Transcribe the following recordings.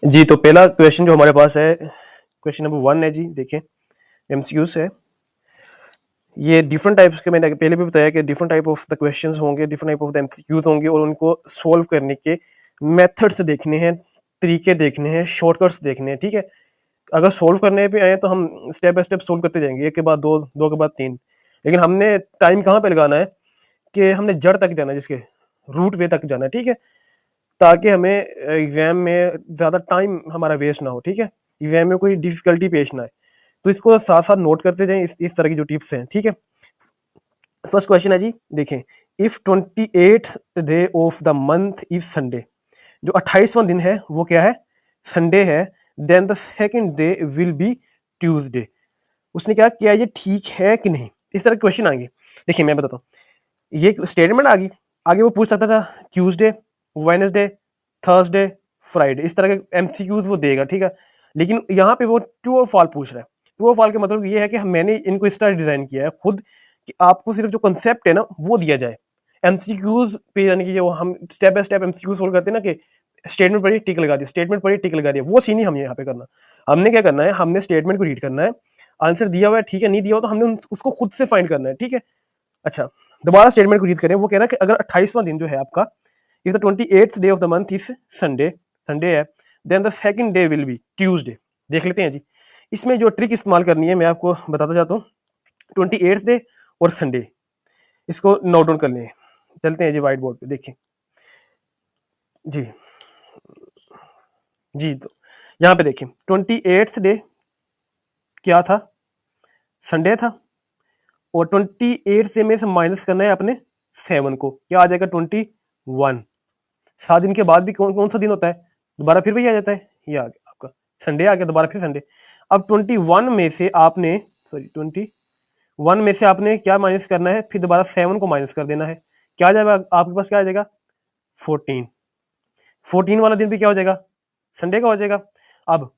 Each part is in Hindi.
जी, तो पहला क्वेश्चन जो हमारे पास है, क्वेश्चन नंबर 1 है जी, देखें एमसीक्यूज़ है। ये डिफरेंट टाइप्स के, मैंने पहले भी बताया कि different type of the questions होंगे, different type of the MCQs होंगे और उनको सॉल्व करने के मेथड्स देखने हैं, तरीके देखने हैं, शॉर्टकट्स देखने हैं, ठीक है? अगर सॉल्व करने पे आए तो हम स्टेप बाय स्टेप सॉल्व करते जाएँगे, 1 के बाद 2, 2 के बाद 3। लेकिन हमने टाइम कहाँ पे लगाना है कि हमने जड़ तक जाना है, जिसके रूट वे तक जाना है, ठीक है? ताकि हमें एग्ज़ाम में ज़्यादा टाइम हमारा वेस्ट ना हो, ठीक है? एग्ज़ाम में कोई डिफ़िकल्टी पेश ना आए। तो इसको साथ-साथ नोट करते जाएँ, इस तरह की जो टिप्स हैं, ठीक है? फर्स्ट क्वेश्चन है जी, देखें, if 28th day of the month is Sunday, जो 28वां दिन है वो क्या है? संडे है। Then the second day will be Tuesday. उसने क्या किया, ये ठीक है कि नहीं? इस तरह के क्वेश्चन आएंगे। देखिए मैं बताता हूँ, ये स्टेटमेंट आ गई, आगे वो पूछ सकता था ट्यूसडे, वेडनेसडे, थर्सडे, फ्राइडे, इस तरह के एमसीक्यूज वो देगा, ठीक है? लेकिन यहाँ पे वो ट्रू और फॉल्स पूछ रहा है। ट्रू और फॉल्स का मतलब ये है कि मैंने इनको इस तरह डिजाइन किया है खुद कि आपको सिर्फ जो कंसेप्ट है ना वो दिया जाए। एमसीक्यूज पे यानी कि जो हम step by step MCQs solve करते हैं ना, कि स्टेटमेंट पढ़ी टिक लगा दिया, स्टेटमेंट पढ़ी टिक लगा दिया, वो सीन ही हमें यहाँ पे करना। हमने क्या करना है, हमने स्टेटमेंट को रीड करना है, आंसर दिया हुआ है, ठीक है, नहीं दिया हुआ तो हमने उसको खुद से फाइंड करना है, ठीक है? अच्छा, दोबारा स्टेटमेंट को रीड करें। वो कह रहा है कि अगर 28वां दिन जो है आपका, if the 28th day of the month is Sunday, Sunday है, then the second day will be Tuesday. देख लेते हैं जी, इसमें जो ट्रिक इस्तेमाल करनी है मैं आपको बताता जाता हूँ। 28th डे और संडे, इसको नोट डाउन कर लें। चलते हैं जी व्हाइट बोर्ड पे, देखिए जी। जी, तो यहाँ पे देखिए 28th डे क्या था? संडे था। और 28 से में से माइनस करना है अपने 7 को, क्या आ जाएगा? 21। 7 दिन के बाद भी कौन कौन सा दिन होता है? दोबारा फिर वही आ जाता है, ये आ गया आपका संडे, आ गया दोबारा फिर संडे। अब 21 में से आपने, सॉरी 21 में से आपने क्या माइनस करना है? फिर दोबारा 7 को माइनस कर देना है। क्या आ जाएगा आपके पास? क्या आ जाएगा? 14। 14 वाला दिन भी क्या हो जाएगा? संडे का हो जाएगा। अब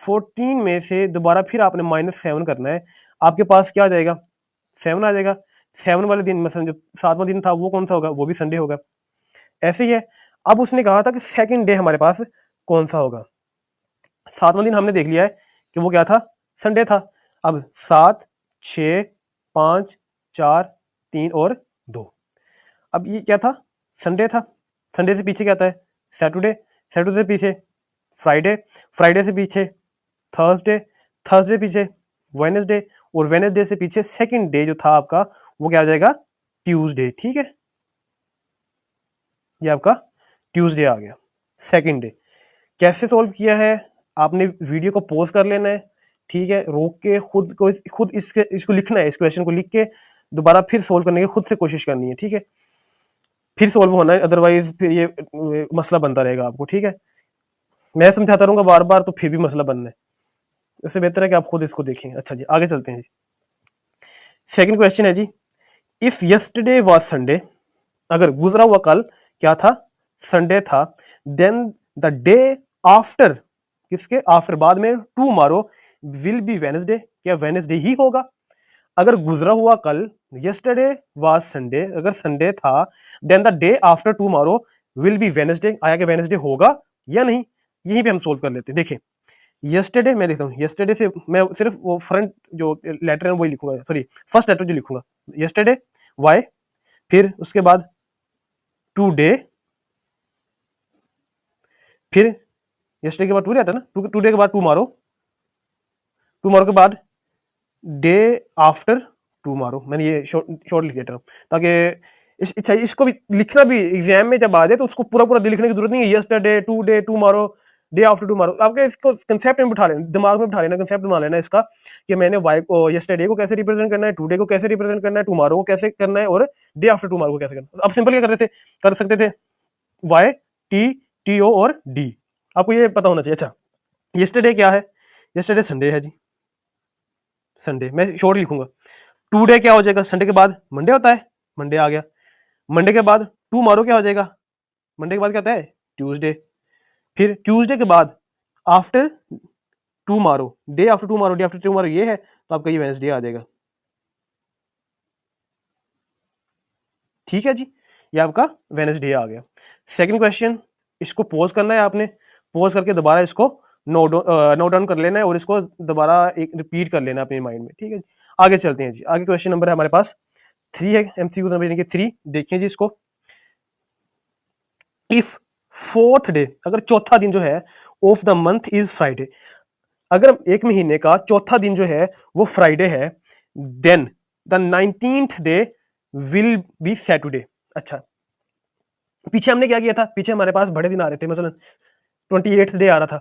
14 में से दोबारा फिर आपने -7 करना है, आपके पास क्या आ जाएगा? 7 आ जाएगा। 7 वाले दिन मसलन जो 7वां दिन था वो कौन सा होगा? वो भी संडे होगा। ऐसे ही है। अब उसने कहा था कि सेकंड डे हमारे पास कौन सा होगा? 7वां दिन हमने देख लिया है कि वो क्या था? संडे था। अब 7, 6, 5, 4, 3 और 2। अब ये क्या था? संडे था। संडे से पीछे क्या आता है? सैटरडे। सैटरडे से पीछे फ्राइडे। फ्राइडे से पीछे थर्सडे। थर्सडे पीछे वेडनेसडे। और वेडनेसडे से पीछे सेकंड डे जो था आपका, वो क्या आ जाएगा? ट्यूसडे, ठीक है? ये आपका ट्यूसडे आ गया, सेकंड डे। कैसे सॉल्व किया है? आपने वीडियो को पॉज कर लेना है, ठीक है? रोक के खुद इसको लिखना है, इस क्वेश्चन को लिख के दोबारा फिर सॉल्व करने की खुद से कोशिश करनी है, ठीक है? फिर सॉल्व होना है, अदरवाइज फिर ये मसला बनता रहेगा आपको, ठीक है? मैं समझाता रहूंगा बार बार तो फिर भी मसला बनना है। इससे बेहतर है कि आप खुद इसको देखें। अच्छा जी, आगे चलते हैं जी। सेकंड क्वेश्चन है जी, इफ यस्टरडे वाज संडे, अगर गुजरा हुआ कल क्या था? संडे था। देन द डे आफ्टर, किसके आफ्टर? बाद में टुमारो विल बी वेडनेसडे, क्या वेडनेसडे ही होगा? अगर गुजरा हुआ कल यस्टरडे वाज संडे, अगर संडे था, then the day after tomorrow will be Wednesday, आया कि वेडनेसडे होगा या नहीं? यहीं पे हम सोल्व कर लेते हैं। देखिए यस्टरडे मैं लिखता हूँ, यस्टरडे से मैं सिर्फ वो फ्रंट जो लेटर है वही लिखूंगा, सॉरी फर्स्ट लेटर जो लिखूंगा, यस्टरडे वाई, फिर उसके बाद टुडे, फिर यस्टरडे के बाद टुडे आता है ना, टुडे के बाद टुमारो, टुमारो के बाद डे आफ्टर टुमारो। मैंने ये शॉर्ट लिख दिया ताकि अच्छा इसको भी लिखना भी एग्जाम में जब आ जाए तो उसको पूरा पूरा लिखने की जरूरत नहीं है। Yesterday, today, tomorrow, day after tomorrow, आपके इसको कंसेप्ट में बिठा लेना, दिमाग में बिठा लेना, कंसेप्ट बना लेना इसका कि मैंने वाई को यस्टरडे को कैसे रिप्रेजेंट करना है, टुडे को कैसे रिप्रेजेंट करना है, टुमारो को कैसे करना है और डे आफ्टर टुमारो को कैसे करना है। अब सिंपल क्या कर सकते थे वाई, टी, टी ओ और डी, आपको ये पता होना चाहिए। अच्छा यस्टरडे क्या है? यस्टरडे संडे है जी, संडे मैं शॉर्ट लिखूंगा। टुडे क्या हो जाएगा? संडे के बाद मंडे होता है, मंडे आ गया। मंडे के बाद टुमारो क्या हो जाएगा? मंडे के बाद क्या होता है? ट्यूसडे। फिर ट्यूसडे के बाद after tomorrow, day after tomorrow, day after tomorrow ये है, तो आपका ये वेडनेसडे आ जाएगा, ठीक है जी? ये आपका वेडनेसडे आ गया। सेकंड क्वेश्चन, इसको पॉज करना है आपने, पॉज करके दोबारा इसको नोट डाउन कर लेना है और इसको दोबारा एक रिपीट कर लेना अपने माइंड में, ठीक है जी। आगे चलते हैं जी, आगे क्वेश्चन नंबर है हमारे पास 3 है, एमसीक्यू नंबर यानी कि 3। देखिए जी इसको, इफ फोर्थ डे, अगर चौथा दिन जो है of the month is Friday, अगर एक महीने का चौथा दिन जो है वो फ्राइडे है, then the 19th day will be Saturday. अच्छा, पीछे हमने क्या किया था, पीछे हमारे पास बड़े दिन आ रहे थे, मतलब 28th डे आ रहा था,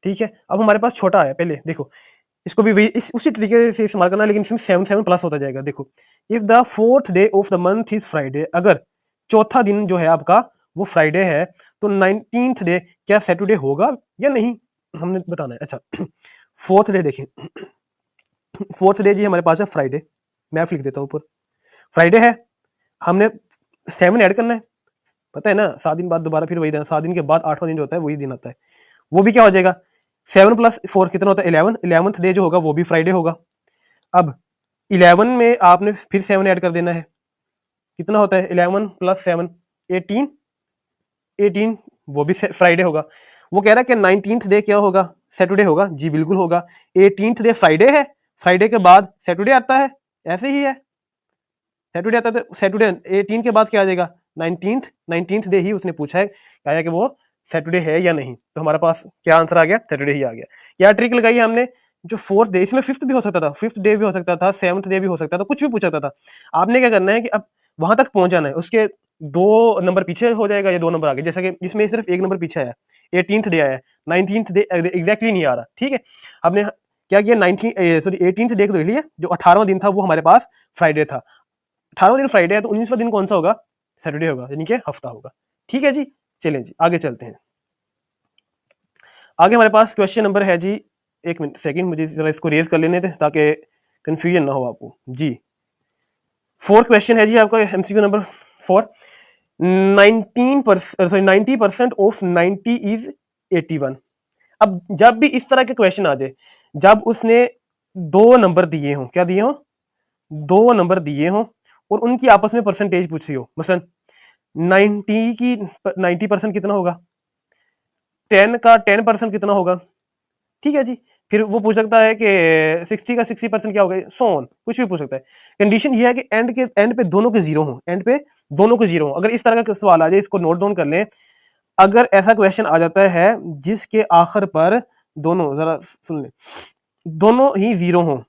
ठीक है। अब हमारे पास छोटा है, पहले देखो इसको भी वही उसी तरीके से इस्तेमाल करना है, लेकिन इसमें 7 प्लस होता जाएगा। देखो, if the fourth day of the month is Friday, अगर चौथा दिन जो है आपका वो फ्राइडे है, तो 19th डे क्या सैटरडे होगा या नहीं, हमने बताना है। अच्छा, फोर्थ डे देखें, फोर्थ डे जी हमारे पास है फ्राइडे, मैं लिख देता हूँ ऊपर, फ्राइडे है, हमने 7 ऐड करना है, पता है ना, 7 दिन बाद दोबारा फिर वही दिन, 7 दिन के बाद 8वां दिन जो होता है वही दिन आता है, वो भी क्या हो जाएगा 7 + 4 कितना होता है 11, 11th डे जो होगा वो भी फ्राइडे होगा। अब 11 में आपने फिर 7 ऐड कर देना है, कितना होता है 11 + 7 18, 18 वो भी फ्राइडे होगा। वो कह रहा है कि 19th डे क्या होगा, सैटरडे होगा, जी बिल्कुल होगा। 18th डे फ्राइडे है, फ्राइडे के बाद सैटरडे आता है, ऐसे ही है, सैटरडे आता है तो सैटरडे 18 के बाद क्या आ जाएगा 19th डे ही उसने पूछा है, क्या है कि वो सैटरडे है या नहीं, तो हमारे पास क्या आंसर आ गया, सैटरडे ही आ गया। क्या ट्रिक लगाई हमने, जो फोर्थ डे, इसमें फिफ्थ भी हो सकता था, फिफ्थ डे भी हो सकता था, 7th डे भी हो सकता था, कुछ भी पूछ सकता था। आपने क्या करना है कि अब वहां तक पहुंच जाना है, उसके 2 नंबर पीछे हो जाएगा या 2 नंबर आगे, जैसा कि इसमें सिर्फ 1 नंबर पीछे आया, 18th डे आया, 19th डे एग्जैक्टली नहीं आ रहा, ठीक है। हमने क्या किया 18th डे को देख लिया, जो 18वां दिन था वो हमारे पास फ्राइडे था, 18वां दिन फ्राइडे है तो 19वां दिन कौन सा होगा, सैटरडे होगा, यानी कि हफ्ता होगा, ठीक है जी। चलें जी आगे चलते हैं, आगे हमारे पास क्वेश्चन नंबर है जी, एक मिनट सेकंड, मुझे जरा इसको रेज कर लेने थे ताकि कंफ्यूजन ना हो आपको जी। 4 क्वेश्चन है जी आपका, एमसीक्यू नंबर 4। 90% of 90 is 81। अब जब भी इस तरह के क्वेश्चन आ जाए, जब उसने 2 नंबर दिए हों, क्या दिए हों, 2 नंबर दिए हों और उनकी आपस में परसेंटेज पूछी हो, मसलन 90 की 90% कितना होगा, 10 का 10% कितना होगा, ठीक है जी। फिर वो पूछ सकता है कि 60 का 60% क्या होगा, सो ऑन, कुछ भी पूछ सकता है। कंडीशन ये है कि एंड पे दोनों के जीरो हों, एंड पे दोनों के जीरो हों। अगर इस तरह का सवाल आ जाए, इसको नोट डाउन कर लें, अगर ऐसा क्वेश्चन आ जाता है जिसके आखिर पर दोनों, जरा सुन लें, दोनों ही जीरो हों,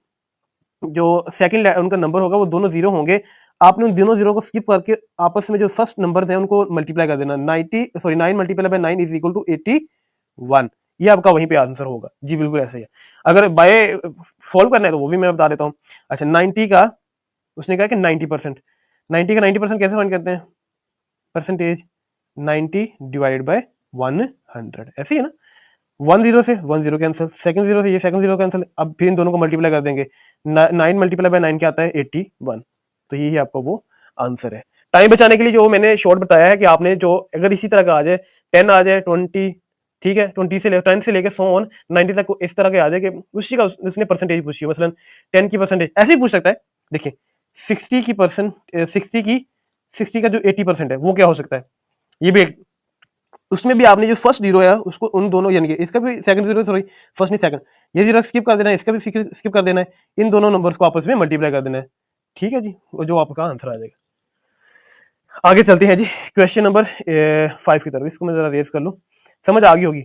जो सेकंड उनका नंबर होगा वो दोनों जीरो होंगे, आपने उन दोनों जीरो को स्किप करके आपस में जो फर्स्ट नंबर हैं उनको मल्टीप्लाई कर देना, 9 × 9 इज इक्वल टू 81, ये आपका वहीं पे आंसर होगा जी, बिल्कुल ऐसे ही है। अगर बाय सॉल्व करना है तो वो भी मैं बता देता हूँ। अच्छा, 90 का उसने कहा कि 90%, 90 का 90% कैसे फाइंड करते हैं, परसेंटेज 90 डिवाइडेड बाय 100, ऐसे ही है ना, 1 0 से 1 0 कैंसिल, सेकंड 0 से ये सेकंड 0 कैंसिल, अब फिर इन दोनों को मल्टीप्लाई कर देंगे, 9 × 9 क्या आता है 81, तो यही आपका वो आंसर है। टाइम बचाने के लिए जो मैंने शॉर्ट बताया है कि आपने जो अगर इसी तरह का आ जाए, 10 आ जाए, 20, ठीक है, 20 से 10 से लेकर 100 ऑन 90 तक इस तरह के आ जाए कि उसी का उसने परसेंटेज पूछी है, मसलन 10 की परसेंटेज ऐसे ही पूछ सकता है। देखिए 60 की परसेंट 60 का जो 80% है वो क्या हो सकता है, ये भी एक, उसमें भी आपने जो फर्स्ट जीरो है उसको उन दोनों, यानी कि इसका भी सेकंड जीरो, सॉरी फर्स्ट नहीं सेकंड, ये जीरो स्किप कर देना है, इसका भी स्किप कर देना है, इन दोनों नंबर्स को आपस में मल्टीप्लाई कर देना है, ठीक है जी, वो जो आपका आंसर आ जाएगा। आगे चलते हैं जी क्वेश्चन नंबर 5 की तरफ, इसको मैं जरा रेज कर लूँ, समझ आ गई होगी।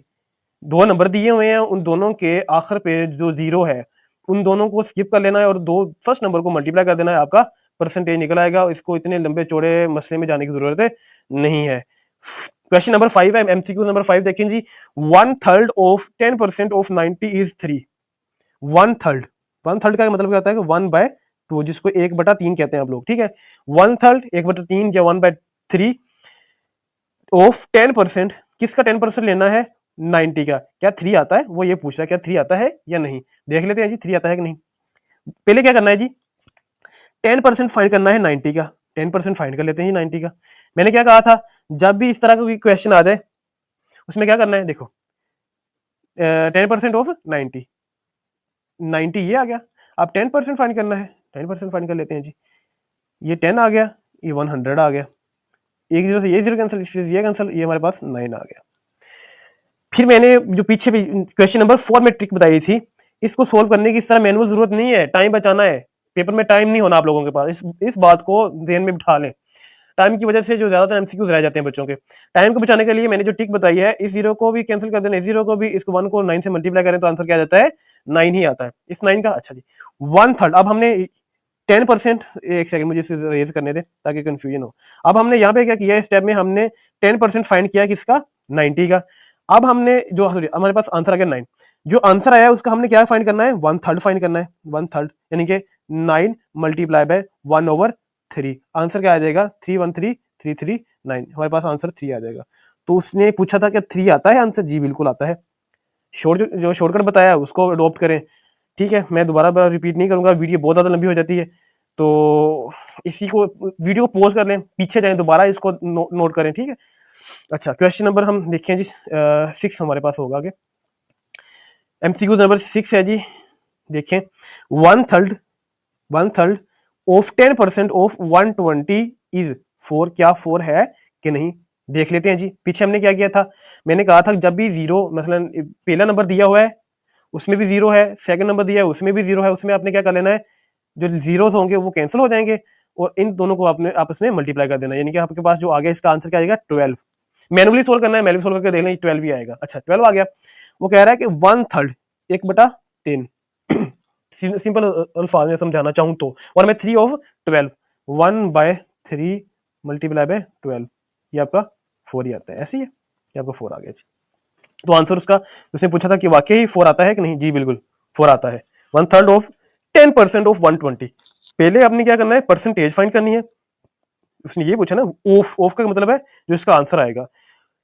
2 नंबर दिए हुए हैं, उन दोनों के आखिर पे जो जीरो है उन दोनों को स्किप कर लेना है और 2 फर्स्ट नंबर को मल्टीप्लाई कर देना है, आपका परसेंटेज निकल आएगा। इसको इतने लंबे चौड़े मसले में जाने की जरूरत नहीं है। क्वेश्चन नंबर 5 है, एमसीक्यू नंबर 5 देखें जी, 1/3 ऑफ 10% ऑफ 90 इज 3। 1/3 का मतलब क्या होता है कि 1/2, जिसको 1/3 कहते हैं आप लोग, ठीक है। 1/3 1/3 या 1/3 ऑफ 10%, किसका 10% लेना है, 90 का। क्या 3 आता है, वो ये पूछ रहा है क्या 3 आता है या नहीं, देख लेते हैं जी 3 आता है कि नहीं। पहले क्या करना है जी, 10% फाइंड करना है 90 का, 10% फाइंड कर लेते हैं जी 90 का। मैंने क्या कहा था, जब भी इस तरह का कोई क्वेश्चन आ जाए उसमें क्या करना है, देखो 10% ऑफ 90 ये आ गया, अब 10% फाइंड करना है, 10% फाइंड कर लेते हैं जी। ये 10 आ गया, ये 100 आ गया, एक जीरो से ये जीरो कैंसिल, ये कैंसिल, ये हमारे पास 9 आ गया। फिर मैंने जो पीछे भी क्वेश्चन नंबर 4 में ट्रिक बताई थी, इसको सोल्व करने की इस तरह मैनुअल जरूरत नहीं है, टाइम बचाना है, पेपर में टाइम नहीं होना आप लोगों के पास, इस बात को ध्यान में बिठा लें। टाइम की वजह से जो ज्यादातर एमसीक्यूज रह जाते हैं बच्चों के, टाइम को बचाने के लिए मैंने जो ट्रिक बताई है, इस 0 को भी कैंसिल कर देना, इस 0 को भी, इसको 1 को 9 से मल्टीप्लाई करें तो आंसर क्या जाता है, 9 ही आता है। इस 9 का अच्छा जी 1/3, अब हमने 10%, एक सेकंड मुझे इसे रेज करने दे ताकि कंफ्यूजन हो। अब हमने यहाँ पे क्या किया, इस स्टेप में हमने 10% फाइंड किया किसका, 90 का। अब हमने जो सॉरी हमारे पास आंसर आ गया 9, जो आंसर आया उसका हमने क्या फाइंड करना है, 1/3 फाइंड करना है, 1/3 यानी कि 9 मल्टीप्लाई बाय 1/3, आंसर क्या आ जाएगा 313,339, हमारे पास आंसर 3 आ जाएगा। तो उसने पूछा था कि 3 आता है आंसर, जी बिल्कुल आता है। जो शॉर्टकट बताया उसको अडॉप्ट करें, ठीक है। मैं दोबारा रिपीट नहीं करूंगा, वीडियो बहुत ज्यादा लंबी हो जाती है, तो इसी को वीडियो को पॉज कर लें, पीछे जाएं, दोबारा इसको नोट करें, ठीक है। अच्छा क्वेश्चन नंबर हम देखें जी 6 हमारे पास होगा आगे, एमसीक्यू नंबर 6 है जी, देखें 1/3 ऑफ 10% ऑफ 120 इज 4, क्या 4 है कि नहीं, देख लेते हैं जी। पीछे हमने क्या किया था, मैंने कहा था जब भी 0 मसलन पहला नंबर दिया हुआ है उसमें भी 0 है, सेकंड नंबर दिया है उसमें भी 0 है, उसमें आपने क्या कर लेना है, जो जीरोस होंगे वो कैंसिल हो जाएंगे और इन दोनों को आपने आपस में मल्टीप्लाई कर देना, यानी कि आपके पास जो आ गया इसका आंसर क्या आएगा 12। मैनुअली सोल्व करना है, मैनुअली सोल्व करके देख लें 12 ही आएगा। अच्छा 12 आ गया, वो कह रहा है कि 1/3 1/3 सिंपल अल्फाज में समझाना चाहूं तो 1/3 1/3 मल्टीप्लाई बाय 12, ये आपका 4 ही आता है, ऐसे ही है, ये आपका 4 आ गया जी। तो आंसर उसका उसने पूछा था कि वाकई ही 4 आता है कि नहीं, जी बिल्कुल 4 आता है। 1/3 ऑफ 10% ऑफ 120, पहले आपने क्या करना है, परसेंटेज फाइंड करनी है। उसने ये पूछा ना, ऑफ का मतलब है जो इसका आंसर आएगा,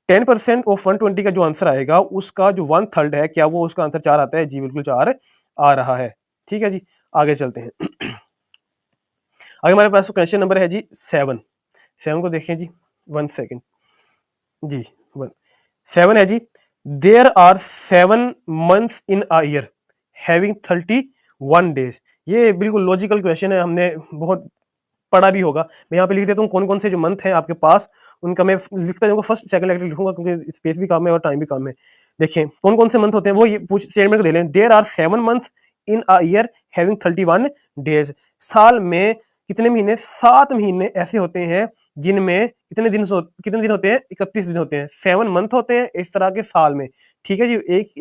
10% ऑफ 120 का जो आंसर आएगा उसका जो 1/3 है, क्या वो उसका आंसर 4 आता है, जी बिल्कुल 4 आ रहा है। ठीक है जी, आगे चलते हैं। आगे हमारे पास क्वेश्चन नंबर है जी 7 को देखें जी, 1 सेकेंड जी, 7 है जी, there are 7 months in a year having 31 days. ये बिल्कुल लॉजिकल क्वेश्चन है, हमने बहुत पढ़ा भी होगा। मैं यहाँ पे लिख देता हूँ कौन कौन से जो मंथ है आपके पास, उनका मैं लिखता जाऊंगा, फर्स्ट सेकंड लेटर लिखूंगा क्योंकि स्पेस भी कम है और टाइम भी कम है। देखिए कौन कौन से मंथ होते हैं, वो ये स्टेटमेंट को ले लें, there are 7 months in a year having 31 days. साल में कितने महीने, 7 महीने ऐसे होते हैं जिनमें कितने दिन होते हैं, 31 दिन होते हैं। 7 मंथ होते हैं इस तरह के साल में, ठीक है जी।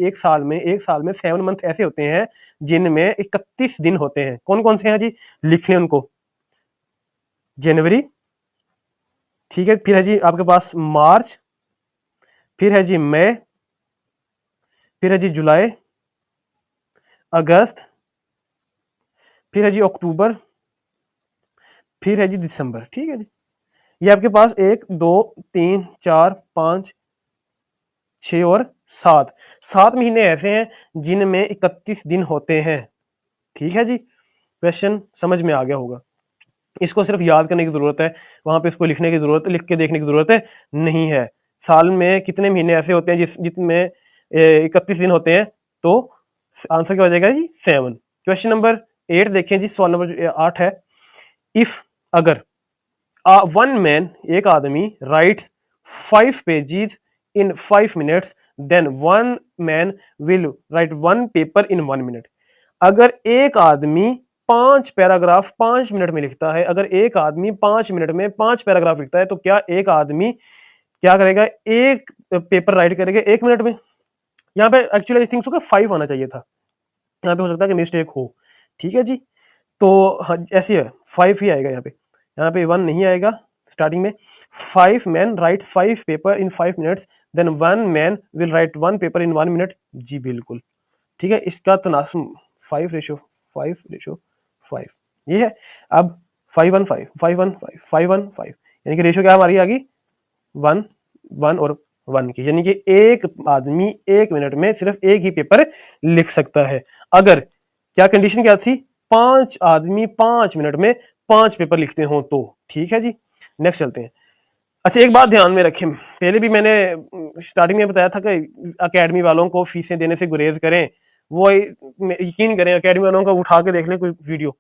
एक साल में 7 मंथ ऐसे होते हैं जिनमें 31 दिन होते हैं। कौन कौन से हैं जी, लिख लें उनको। जनवरी, ठीक है, फिर है जी आपके पास मार्च, फिर है जी मई, फिर है जी जुलाई, अगस्त, फिर है जी अक्टूबर, फिर है जी दिसंबर। ठीक है जी, ये आपके पास 1 2 3 4 5 6 और 7 महीने ऐसे हैं जिनमें 31 दिन होते हैं। ठीक है जी, क्वेश्चन समझ में आ गया होगा। इसको सिर्फ याद करने की जरूरत है, वहां पे इसको लिखने की जरूरत, लिख के देखने की जरूरत नहीं है। साल में कितने महीने ऐसे होते हैं जिसमें 31 दिन होते हैं, तो आंसर क्या हो जाएगा जी 7। क्वेश्चन नंबर 8 देखें जी, सवाल नंबर 8 है, इफ अगर वन मैन, एक आदमी, writes 5 pages in 5 minutes, then one man will write 1 paper in 1 minute. अगर एक आदमी 5 पैराग्राफ 5 मिनट में लिखता है, अगर एक आदमी 5 मिनट में 5 पैराग्राफ लिखता है, तो क्या एक आदमी क्या करेगा, एक पेपर राइट करेगा 1 मिनट में। यहाँ पे एक्चुअली आई थिंक सो 5 आना चाहिए था, यहाँ पे हो सकता है कि मिस्टेक हो। ठीक है जी, तो हाँ ऐसी है, 5 ही आएगा यहाँ पे 1 नहीं आएगा स्टार्टिंग में। 5 man write 5 paper in 5 minutes, then 1 man will write 1 paper in 1 minute. जी बिल्कुल ठीक है, इसका तनासब 5:5 ये है। अब 5:1:5 5:1:5 5:1:5 यानी कि रेशियो क्या हमारी आ गई 1 1 और 1 की, यानी कि एक आदमी 1 मिनट में सिर्फ एक ही पेपर लिख सकता है। अगर क्या कंडीशन क्या थी, 5 आदमी 5 मिनट में 5 पेपर लिखते हो तो। ठीक है जी, नेक्स्ट चलते हैं। अच्छा एक बात ध्यान में रखें, पहले भी मैंने स्टार्टिंग में बताया था कि अकेडमी वालों को फीसें देने से गुरेज करें, वो यकीन करें अकेडमी वालों को उठा के देख लें कोई वीडियो,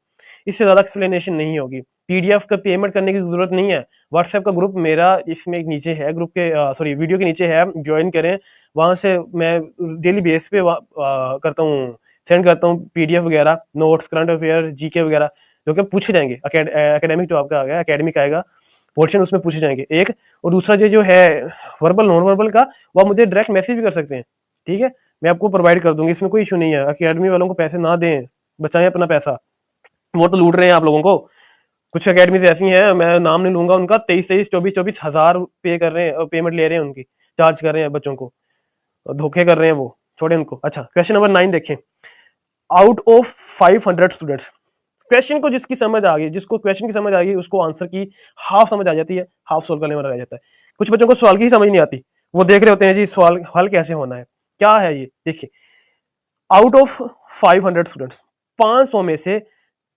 इससे ज्यादा एक्सप्लेनेशन नहीं होगी। पीडीएफ का पेमेंट करने की जरूरत नहीं है। व्हाट्सएप का ग्रुप मेरा इसमें एक नीचे है, ग्रुप के सॉरी वीडियो के नीचे है, ज्वाइन करें। वहां से मैं डेली बेस पे करता हूँ, सेंड करता हूँ पीडीएफ वगैरह, नोट्स, करंट अफेयर, जीके वगैरह, जो कि पूछे जाएंगे। एकेडमिक जो आपका आ गया, एकेडमिक आएगा पोर्शन, उसमें पूछे जाएंगे एक। और दूसरा जो है वर्बल नॉन वर्बल का, वो मुझे डायरेक्ट मैसेज भी कर सकते हैं, ठीक है, मैं आपको प्रोवाइड कर दूंगी, इसमें कोई इशू नहीं है। अकेडमी वालों को पैसे ना दें, बचाएं अपना पैसा, वो तो लूट रहे हैं आप लोगों को। कुछ अकेडमीज ऐसी हैं, मैं नाम नहीं लूंगा उनका, 23-24 हजार पे कर रहे हैं, पेमेंट ले रहे हैं उनकी, चार्ज कर रहे हैं बच्चों को, धोखे कर रहे हैं वो, छोड़े उनको। अच्छा, क्वेश्चन नंबर 9 देखें। आउट ऑफ 500 स्टूडेंट्स, क्वेश्चन को जिसकी समझ आ गई, जिसको क्वेश्चन की समझ आ गई, उसको आंसर की हाफ समझ आ जाती है, हाफ सोल्व करने में रह जाता है। कुछ बच्चों को सवाल की ही समझ नहीं आती, वो देख रहे होते हैं जी सवाल हल कैसे होना है, क्या है ये। देखिए, आउट ऑफ 500 स्टूडेंट्स, 500 में से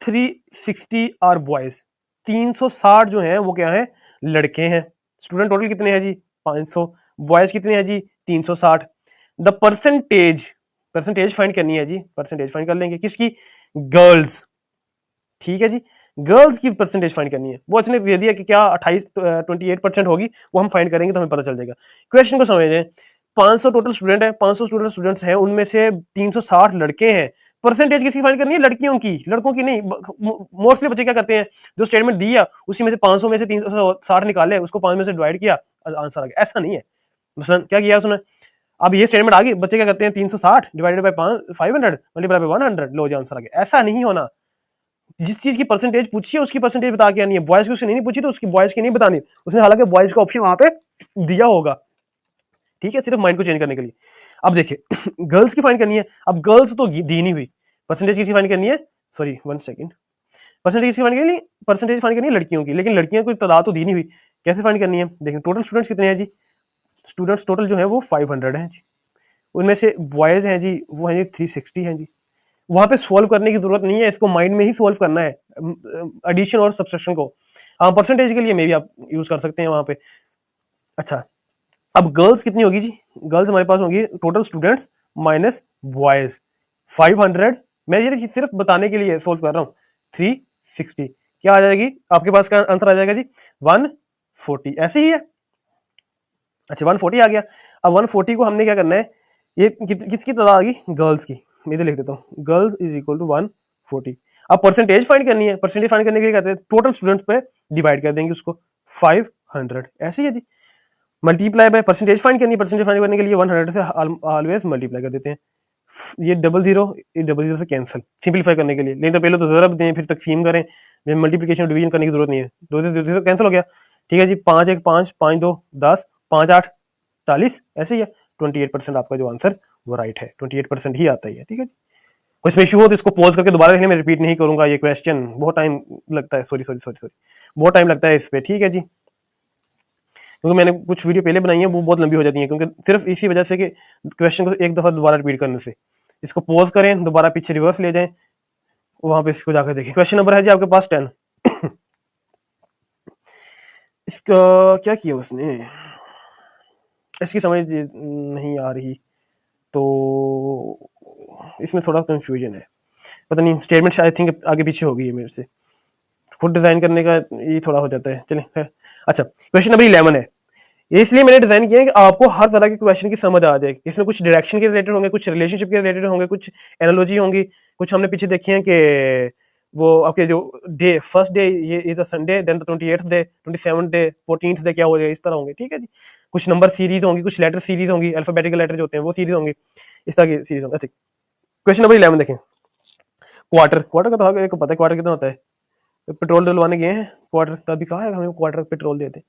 360 आर बॉयज, 360 जो है वो क्या है, लड़के हैं। स्टूडेंट टोटल कितने हैं जी, 500, बॉयज कितने हैं जी, 360। द परसेंटेज, परसेंटेज फाइंड करनी है जी, परसेंटेज फाइंड कर लेंगे किसकी, गर्ल्स, ठीक है जी, गर्ल्स की परसेंटेज फाइंड करनी है। वो इसने दे दिया कि क्या 28% होगी, वो हम फाइंड करेंगे तो हमें पता चल जाएगा। क्वेश्चन को समझें, 500 टोटल स्टूडेंट है, 500 स्टूडेंट्स हैं, उनमें से 360 लड़के हैं। परसेंटेज किसकी फाइंड करनी है, लड़कियों की, लड़कों की नहीं। मोस्टली बच्चे क्या करते हैं, जो स्टेटमेंट दिया उसी में से 500 में से 360 निकाले, उसको 5 में से डिवाइड किया, आंसर आ गया। ऐसा नहीं है, मसलन क्या किया उसने, अब ये स्टेटमेंट आ गई, बच्चे क्या करते हैं, 360 डिवाइडेड बाय 500 मल्टीप्लाई बाय 100, लो जी आंसर आ गया। ऐसा नहीं होना, जिस चीज की परसेंटेज पूछी है उसकी परसेंटेज बता के आनी है। बॉयज की उसने नहीं पूछी तो उसकी बॉयज की नहीं बतानी, उसने हालांकि बॉयज का ऑप्शन वहां पे दिया होगा, ठीक है, सिर्फ माइंड को चेंज करने के लिए। अब देखिए गर्ल्स की फाइंड करनी है, अब गर्ल्स तो दी नहीं हुई, परसेंटेज किसकी फाइंड करनी है, सॉरी 1 सेकंड, परसेंटेज किसकी फाइंड करनी, परसेंटेज फाइंड करनी है लड़कियों की, लेकिन लड़कियों की तादाद तो दी नहीं हुई, कैसे फाइंड करनी है। देखिए टोटल स्टूडेंट्स कितने हैं जी, स्टूडेंट्स टोटल जो है वो 500 हैं जी, उनमें से बॉयज हैं जी वो हैं जी 360 हैं जी। वहां पे सॉल्व करने की जरूरत नहीं है, इसको माइंड में ही सॉल्व करना है, एडिशन और सब्सट्रैक्शन को। हाँ, परसेंटेज के लिए मे भी आप यूज कर सकते हैं वहां पे। अच्छा, अब गर्ल्स कितनी होगी जी, गर्ल्स हमारे पास होगी टोटल स्टूडेंट्स माइनस बॉयज 500, मैं ये सिर्फ बताने के लिए सोल्व कर रहा हूँ, 360 क्या आ जाएगी आपके पास, का आंसर आ जाएगा जी 140, ऐसे ही है। अच्छा 140 आ गया। अब 140 को हमने क्या करना है, ये किसकी तादाद आ गई, गर्ल्स की, मैं इधर लिख देता हूँ, गर्ल्स इज इक्वल टू 140। अब परसेंटेज फाइंड करनी है, परसेंटेज फाइंड करने के लिए कहते हैं टोटल स्टूडेंट्स पे डिवाइड कर देंगे उसको 500, ऐसे ही है जी। मल्टीप्लाई बाय परसेंटेज फाइंड करनी है, परसेंटेज फाइंड करने के लिए 100 से ऑलवेज मल्टीप्लाई कर देते हैं। ये डबल जीरो से कैंसिल, सिंपलीफाई करने के लिए, नहीं तो पहले तो जरब दें फिर तकसीम करें, मल्टीप्लिकेशन डिवीजन करने की जरूरत नहीं है, दो से कैंसिल हो गया, ठीक है जी। 5 1 5, 5 2 10, 5 8 40, ऐसे ही है। 28% आपका जो आंसर वो राइट है, 28% ही आता है, ठीक है जी। कोई इसमें इशू हो तो इसको पॉज करके दोबारा देखने में रिपीट नहीं करूंगा, ये क्वेश्चन बहुत टाइम लगता है, सॉरी बहुत टाइम लगता है इस पे, ठीक है जी, क्योंकि मैंने कुछ वीडियो पहले बनाई है वो बहुत लंबी हो जाती है, क्योंकि सिर्फ इसी वजह से कि क्वेश्चन को एक दफा दोबारा रिपीट करने से। इसको पॉज करें, दोबारा पीछे रिवर्स ले जाएं, वहां पे इसको जाकर देखें। क्वेश्चन नंबर है जी आपके पास 10। इसका क्या किया उसने, इसकी समझ नहीं आ रही, तो इसमें थोड़ा कंफ्यूजन है, पता नहीं स्टेटमेंट आई थिंक आगे पीछे हो गई है मेरे से, खुद डिजाइन करने का ये थोड़ा हो जाता है, चलें। अच्छा, क्वेश्चन नंबर 11 है, इसलिए मैंने डिजाइन किया है कि आपको हर तरह के क्वेश्चन की समझ आ जाए। इसमें कुछ डायरेक्शन के रिलेटेड होंगे, कुछ रिलेशनशिप के रिलेटेड होंगे, कुछ एनालॉजी होंगी, कुछ हमने पीछे देखे हैं कि वो आपके जो डे, फर्स्ट डे ये is a Sunday, then the 28th day, 27th day, 14th day क्या हो जाएगा, इस तरह होंगे, ठीक है जी। कुछ नंबर सीरीज होंगी, कुछ लेटर सीरीज होंगी, अल्फाबेटिकल लेटर जो होते हैं वो सीरीज होंगी, इस तरह की सीरीज होंगी। अच्छा, क्वेश्चन नंबर 11 देखें। क्वार्टर, क्वार्टर का तो एक पता है क्वार्टर कितना होता है, पेट्रोल डलवाने गए हैं, क्वार्टर का भी कहा है हमें क्वार्टर पेट्रोल देते,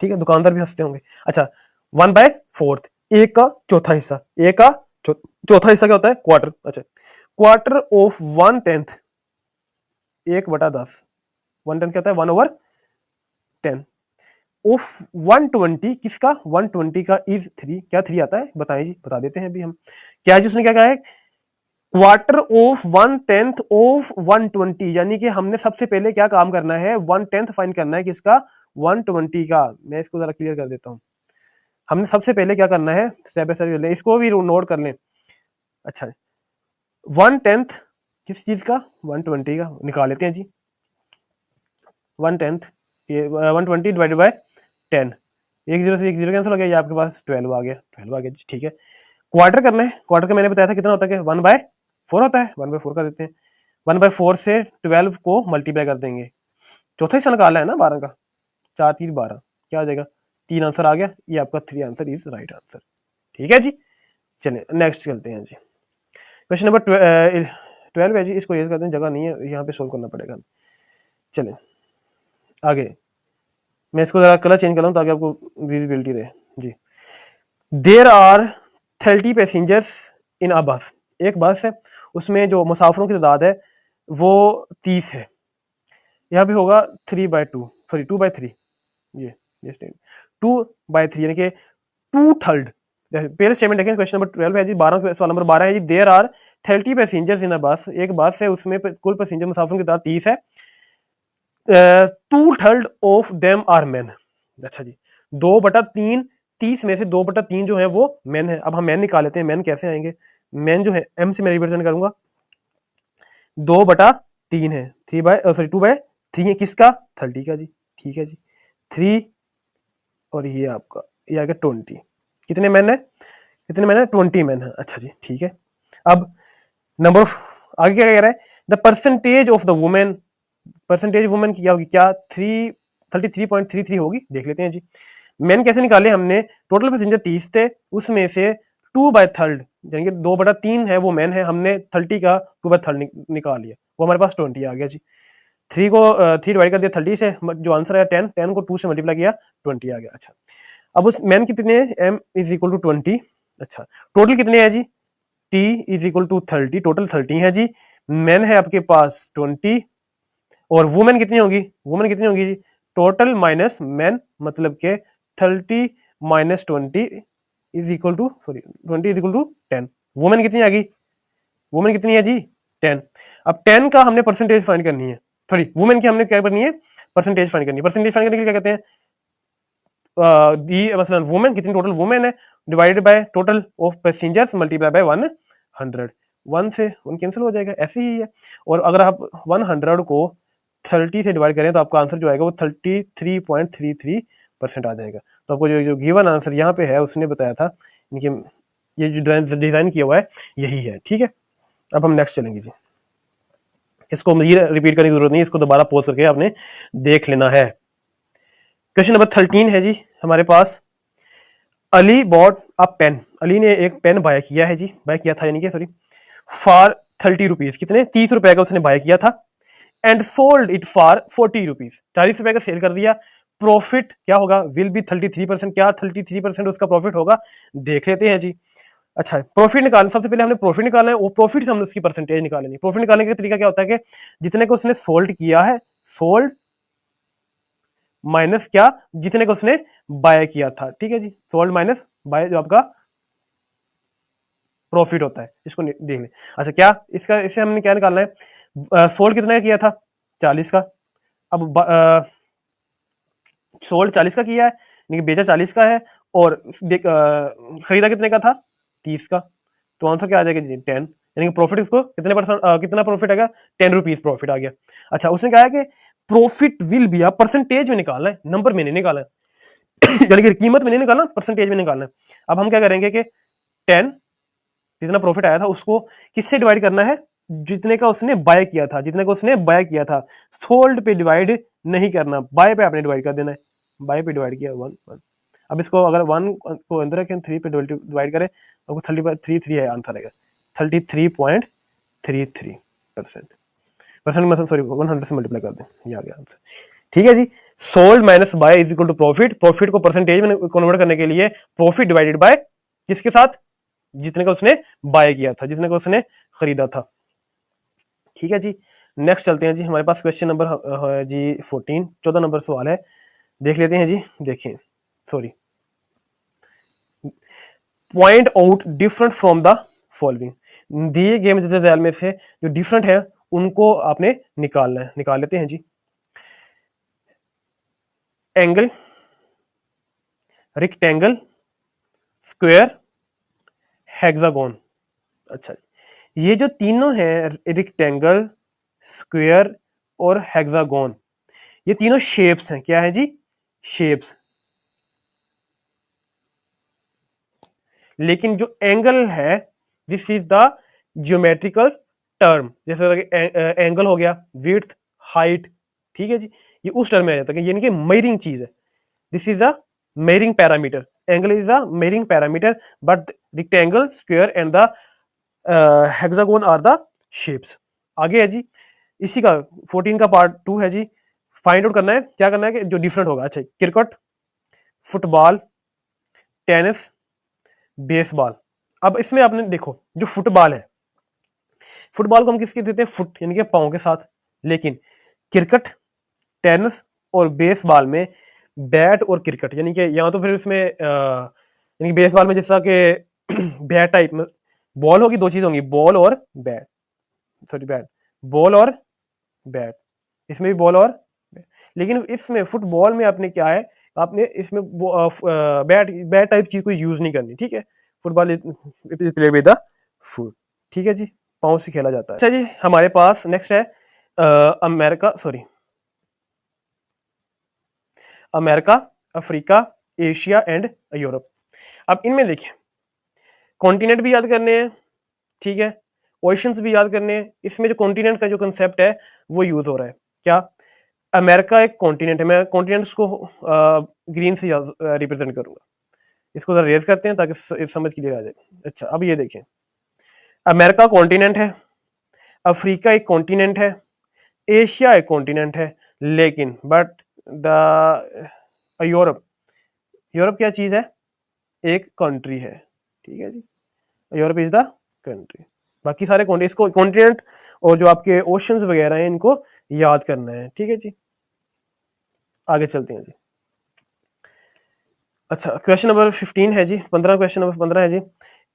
ठीक है, दुकानदार भी हंसते होंगे। अच्छा, 1/4, एक का चौथा हिस्सा, एक का चौथा हिस्सा क्या होता है, क्वार्टर। अच्छा, क्वार्टर ऑफ 1/10, 1/10, 1/10 क्या होता है, 1/10 ऑफ 120, किसका, 120 का इज 3, क्या 3 आता है बताएं जी, बता देते हैं अभी हम, क्या जी उसने क्या कहा है, क्वार्टर ऑफ 1/10 ऑफ 120, यानी कि हमने सबसे पहले क्या काम करना है, 1/10 फाइंड करना है किसका, 120 का। मैं इसको जरा क्लियर कर देता हूं, हमने सबसे पहले क्या करना है, स्टेप बाय स्टेप, इसको भी नोट कर लें। अच्छा, 1/10 किस चीज का, 120 का, निकाल लेते हैं जी। 1/10, ये 120 डिवाइडेड बाय 10, एक जीरो से एक जीरो कैंसिल हो गया, ये आपके पास 12 आ गया, 12 आ गया जी, ठीक है। क्वार्टर करना है, क्वार्टर का मैंने बताया था कितना होता है कि 1/4 होता है, 1/4 कर देते हैं। 1/4 से 12 को मल्टीप्लाई कर देंगे, चौथा हिस्सा निकालना है ना 12 का, 4 3 12, क्या हो जाएगा 3 आंसर आ गया, ये आपका 3 आंसर इज राइट आंसर, ठीक है जी। चलिए नेक्स्ट चलते हैं जी, क्वेश्चन नंबर 12 है जी, इसको ये करते हैं, जगह नहीं है यहाँ पे सोल्व करना पड़ेगा। चलिए आगे, मैं इसको जरा कलर चेंज कर रहा हूँ ताकि आपको विजिबिलिटी रहे जी। देयर आर 30 पैसेंजर्स इन अ बस, एक बस है उसमें जो मुसाफिरों की तादाद है वो 30 है, यहाँ पे होगा 3/2, सॉरी 2/3, ये 2/3 यानी कि 2/3। पहले स्टेटमेंट देखें, क्वेश्चन नंबर 12 है जी, 12 सवाल नंबर 12 है जी। देयर आर 30 पैसेंजर्स इन अ बस, एक बस है उसमें कुल पैसेंजर मुसाफिरों की तादाद 30 है, 2/3 ऑफ देम आर मेन। अच्छा जी, 2/3, 30 में से 2/3 जो है वो मेन है। अब हम मेन निकाल लेते हैं, मेन कैसे आएंगे, मेन जो है एम से मैं रिप्रेजेंट करूंगा, 2/3 है, 2/3 है किसका, 30 का जी, ठीक है जी। 3 और ये आपका ये आ गया 20, कितने मैन है, कितने मैन है, 20 मैन है, अच्छा जी ठीक है। अब नंबर ऑफ, आगे क्या कह रहा है, the percentage of the women, percentage women की क्या होगी, क्या 33.33 होगी, देख लेते हैं जी। मैन कैसे निकाले हमने, टोटल पैसेंजर 30 थे, उसमें से 2/3 यानी कि 2/3 है वो मैन है, हमने 30 का 2/3 निकाल लिया, वो हमारे पास 20 आ गया जी। 3 डिवाइड कर दिया 30 से, जो आंसर है 10 को 2 से मल्टीप्लाई किया, 20 आ गया। अच्छा, अब उस मैन कितने, m इज इक्वल टू 20, अच्छा टोटल कितने हैं जी, t is equal to 30, total 30 है जी, मैन है आपके पास 20, और वुमेन कितनी होगी, वुमेन कितनी होगी जी, टोटल माइनस मैन, मतलब के 30 minus 20 is equal to, sorry 20 is equal to 10, women कितनी आ गई, वुमेन कितनी है जी 10। अब 10 का हमने परसेंटेज फाइंड करनी है, सॉरी वुमेन की हमने क्या करनी है, परसेंटेज फाइंड करनी है। परसेंटेज फाइंड करने के लिए क्या कहते हैं, दी मसलन वुमेन कितनी टोटल वुमेन है, divided by total of passengers multiply by 100, 1 से 1 कैंसिल हो जाएगा, ऐसे ही है। और अगर आप 100 को 30 से डिवाइड करें तो आपका आंसर जो आएगा वो 33.33% आ जाएगा। तो आपको जो गिवन आंसर यहाँ पे है उसने बताया था, इनके ये जो डिजाइन किया हुआ है यही है, ठीक है। अब हम नेक्स्ट चलेंगे जी, इसको ये रिपीट करने की जरूरत नहीं, इसको दोबारा पॉज करके आपने देख लेना है। क्वेश्चन नंबर 13 है जी हमारे पास, Ali bought a pen, Ali ने एक पेन बाय किया है जी, बाय किया था यानी कि सॉरी, फॉर 30 रुपीज, कितने 30 रुपए का उसने बाय किया था, and sold it for 40 rupees, 40 रुपए का सेल कर दिया, प्रॉफिट क्या होगा, विल बी 33%, क्या 33% उसका प्रॉफिट होगा, देख लेते हैं जी। अच्छा प्रॉफिट निकालना, सबसे पहले हमने प्रॉफिट निकालना है, वो प्रॉफिट से हमने उसकी परसेंटेज निकालनी। प्रॉफिट निकालने का तरीका क्या होता है कि जितने को उसने सोल्ड किया है, सोल्ड माइनस क्या, जितने को उसने बाय किया था, ठीक है जी, सोल्ड माइनस बाय जो आपका प्रॉफिट होता है, इसको देख लें। अच्छा क्या इसका, इससे हमने क्या निकालना है, सोल्ड कितने का किया था, 40 का, अब सोल्ड 40 का किया है यानी कि बेचा 40 का है, और खरीदा कितने का था, 30 का, तो आंसर क्या आ जाएगा जी 10, यानी कि प्रॉफिट इसको कितने परसेंट, कितना प्रॉफिट आएगा, 10 रुपीज प्रॉफिट आ गया। अच्छा उसने कहा है कि प्रॉफिट विल बी, आप परसेंटेज में निकालना है, नंबर में नहीं निकालना है यानी कि कीमत में नहीं निकालना, परसेंटेज में निकालना है। अब हम क्या करेंगे कि 10 जितना प्रॉफिट आया था उसको किससे डिवाइड करना है, जितने का उसने बाय किया था, जितने का उसने बाय किया था, सोल्ड पे डिवाइड नहीं करना, बाय पे आपने डिवाइड कर देना है, बाय पे डिवाइड किया 1। अब इसको अगर 1 को अंदर रखें 3 पे डिवाइड करें तो 33 है आंसर आएगा, 33.33%, परसेंट मतलब सॉरी 100 से मल्टीप्लाई कर दें, ये आ गया आंसर, ठीक है जी। Sold minus buy is equal to profit, profit को परसेंटेज में कन्वर्ट करने के लिए प्रॉफिट डिवाइडेड बाय किसके साथ, जितने का उसने बाय किया था, जितने का उसने खरीदा था, ठीक है जी। नेक्स्ट चलते हैं जी, हमारे पास क्वेश्चन नंबर है जी 14, 14 नंबर सवाल है, देख लेते हैं जी। देखिए sorry, point out different from the following, दिए गए मजेदार में से जो डिफरेंट है उनको आपने निकालना है, निकाल लेते हैं जी। Angle, rectangle, square, hexagon. अच्छा ये जो तीनों हैं, रेक्टेंगल, स्क्वायर और हेक्सागोन, ये तीनों शेप्स हैं। क्या है जी? शेप्स। लेकिन जो एंगल है, this is the geometrical term. जैसे एंगल हो गया, विड्थ, हाइट, ठीक है जी, ये उस टर्म में आ जाता है, यानी कि मेजरिंग चीज है। This is a measuring parameter. Angle is a measuring parameter, but rectangle, square and the hexagon are the shapes. आगे है जी, इसी का 14 का पार्ट 2 है जी। फाइंड आउट करना है, क्या करना है कि जो डिफरेंट होगा। अच्छा, क्रिकेट, फुटबॉल, टेनिस, बेसबॉल। अब इसमें आपने देखो, जो फुटबॉल है, फुटबॉल को हम किसके देते हैं? फुट, यानी कि पाँव के साथ। लेकिन क्रिकेट, टेनिस और बेसबॉल में बैट और क्रिकेट, यानी कि या तो फिर इसमें यानी कि बेसबॉल में जैसा कि बैट टाइप में बॉल होगी, दो चीज होंगी, बॉल और बैट, सॉरी बैट, बॉल और बैट, इसमें भी बॉल और बैट। लेकिन इसमें फुटबॉल में आपने क्या है, आपने इसमें बैट बैट टाइप चीज को यूज नहीं करनी, ठीक है। Football play with the foot, ठीक है जी, पाँव से खेला जाता है। अच्छा जी, हमारे पास नेक्स्ट है America, sorry, America, Africa, Asia and Europe. अब इनमें देखिए, कॉन्टिनेंट भी याद करने हैं, ठीक है, ओशंस भी याद करने हैं। इसमें जो कॉन्टिनेंट का जो कंसेप्ट है वो यूज हो रहा है। क्या? अमेरिका एक कॉन्टिनेंट है। मैं कॉन्टिनेंट्स को ग्रीन से रिप्रेजेंट करूंगा। इसको जरा रेज करते हैं ताकि समझ क्लियर आ जाए। अच्छा, अब ये देखें, अमेरिका कॉन्टिनेंट है, अफ्रीका एक कॉन्टिनेंट है, एशिया एक कॉन्टिनेंट है, लेकिन बट द यूरोप, यूरोप क्या चीज है? एक कंट्री है, ठीक है जी, यूरोप इज द कंट्री। बाकी सारे इसको कॉन्टिनेंट और जो आपके ओशंस वगैरह हैं इनको याद करना है, ठीक है जी। आगे चलते हैं जी। अच्छा, क्वेश्चन नंबर 15 है जी, 15, क्वेश्चन नंबर 15 है जी।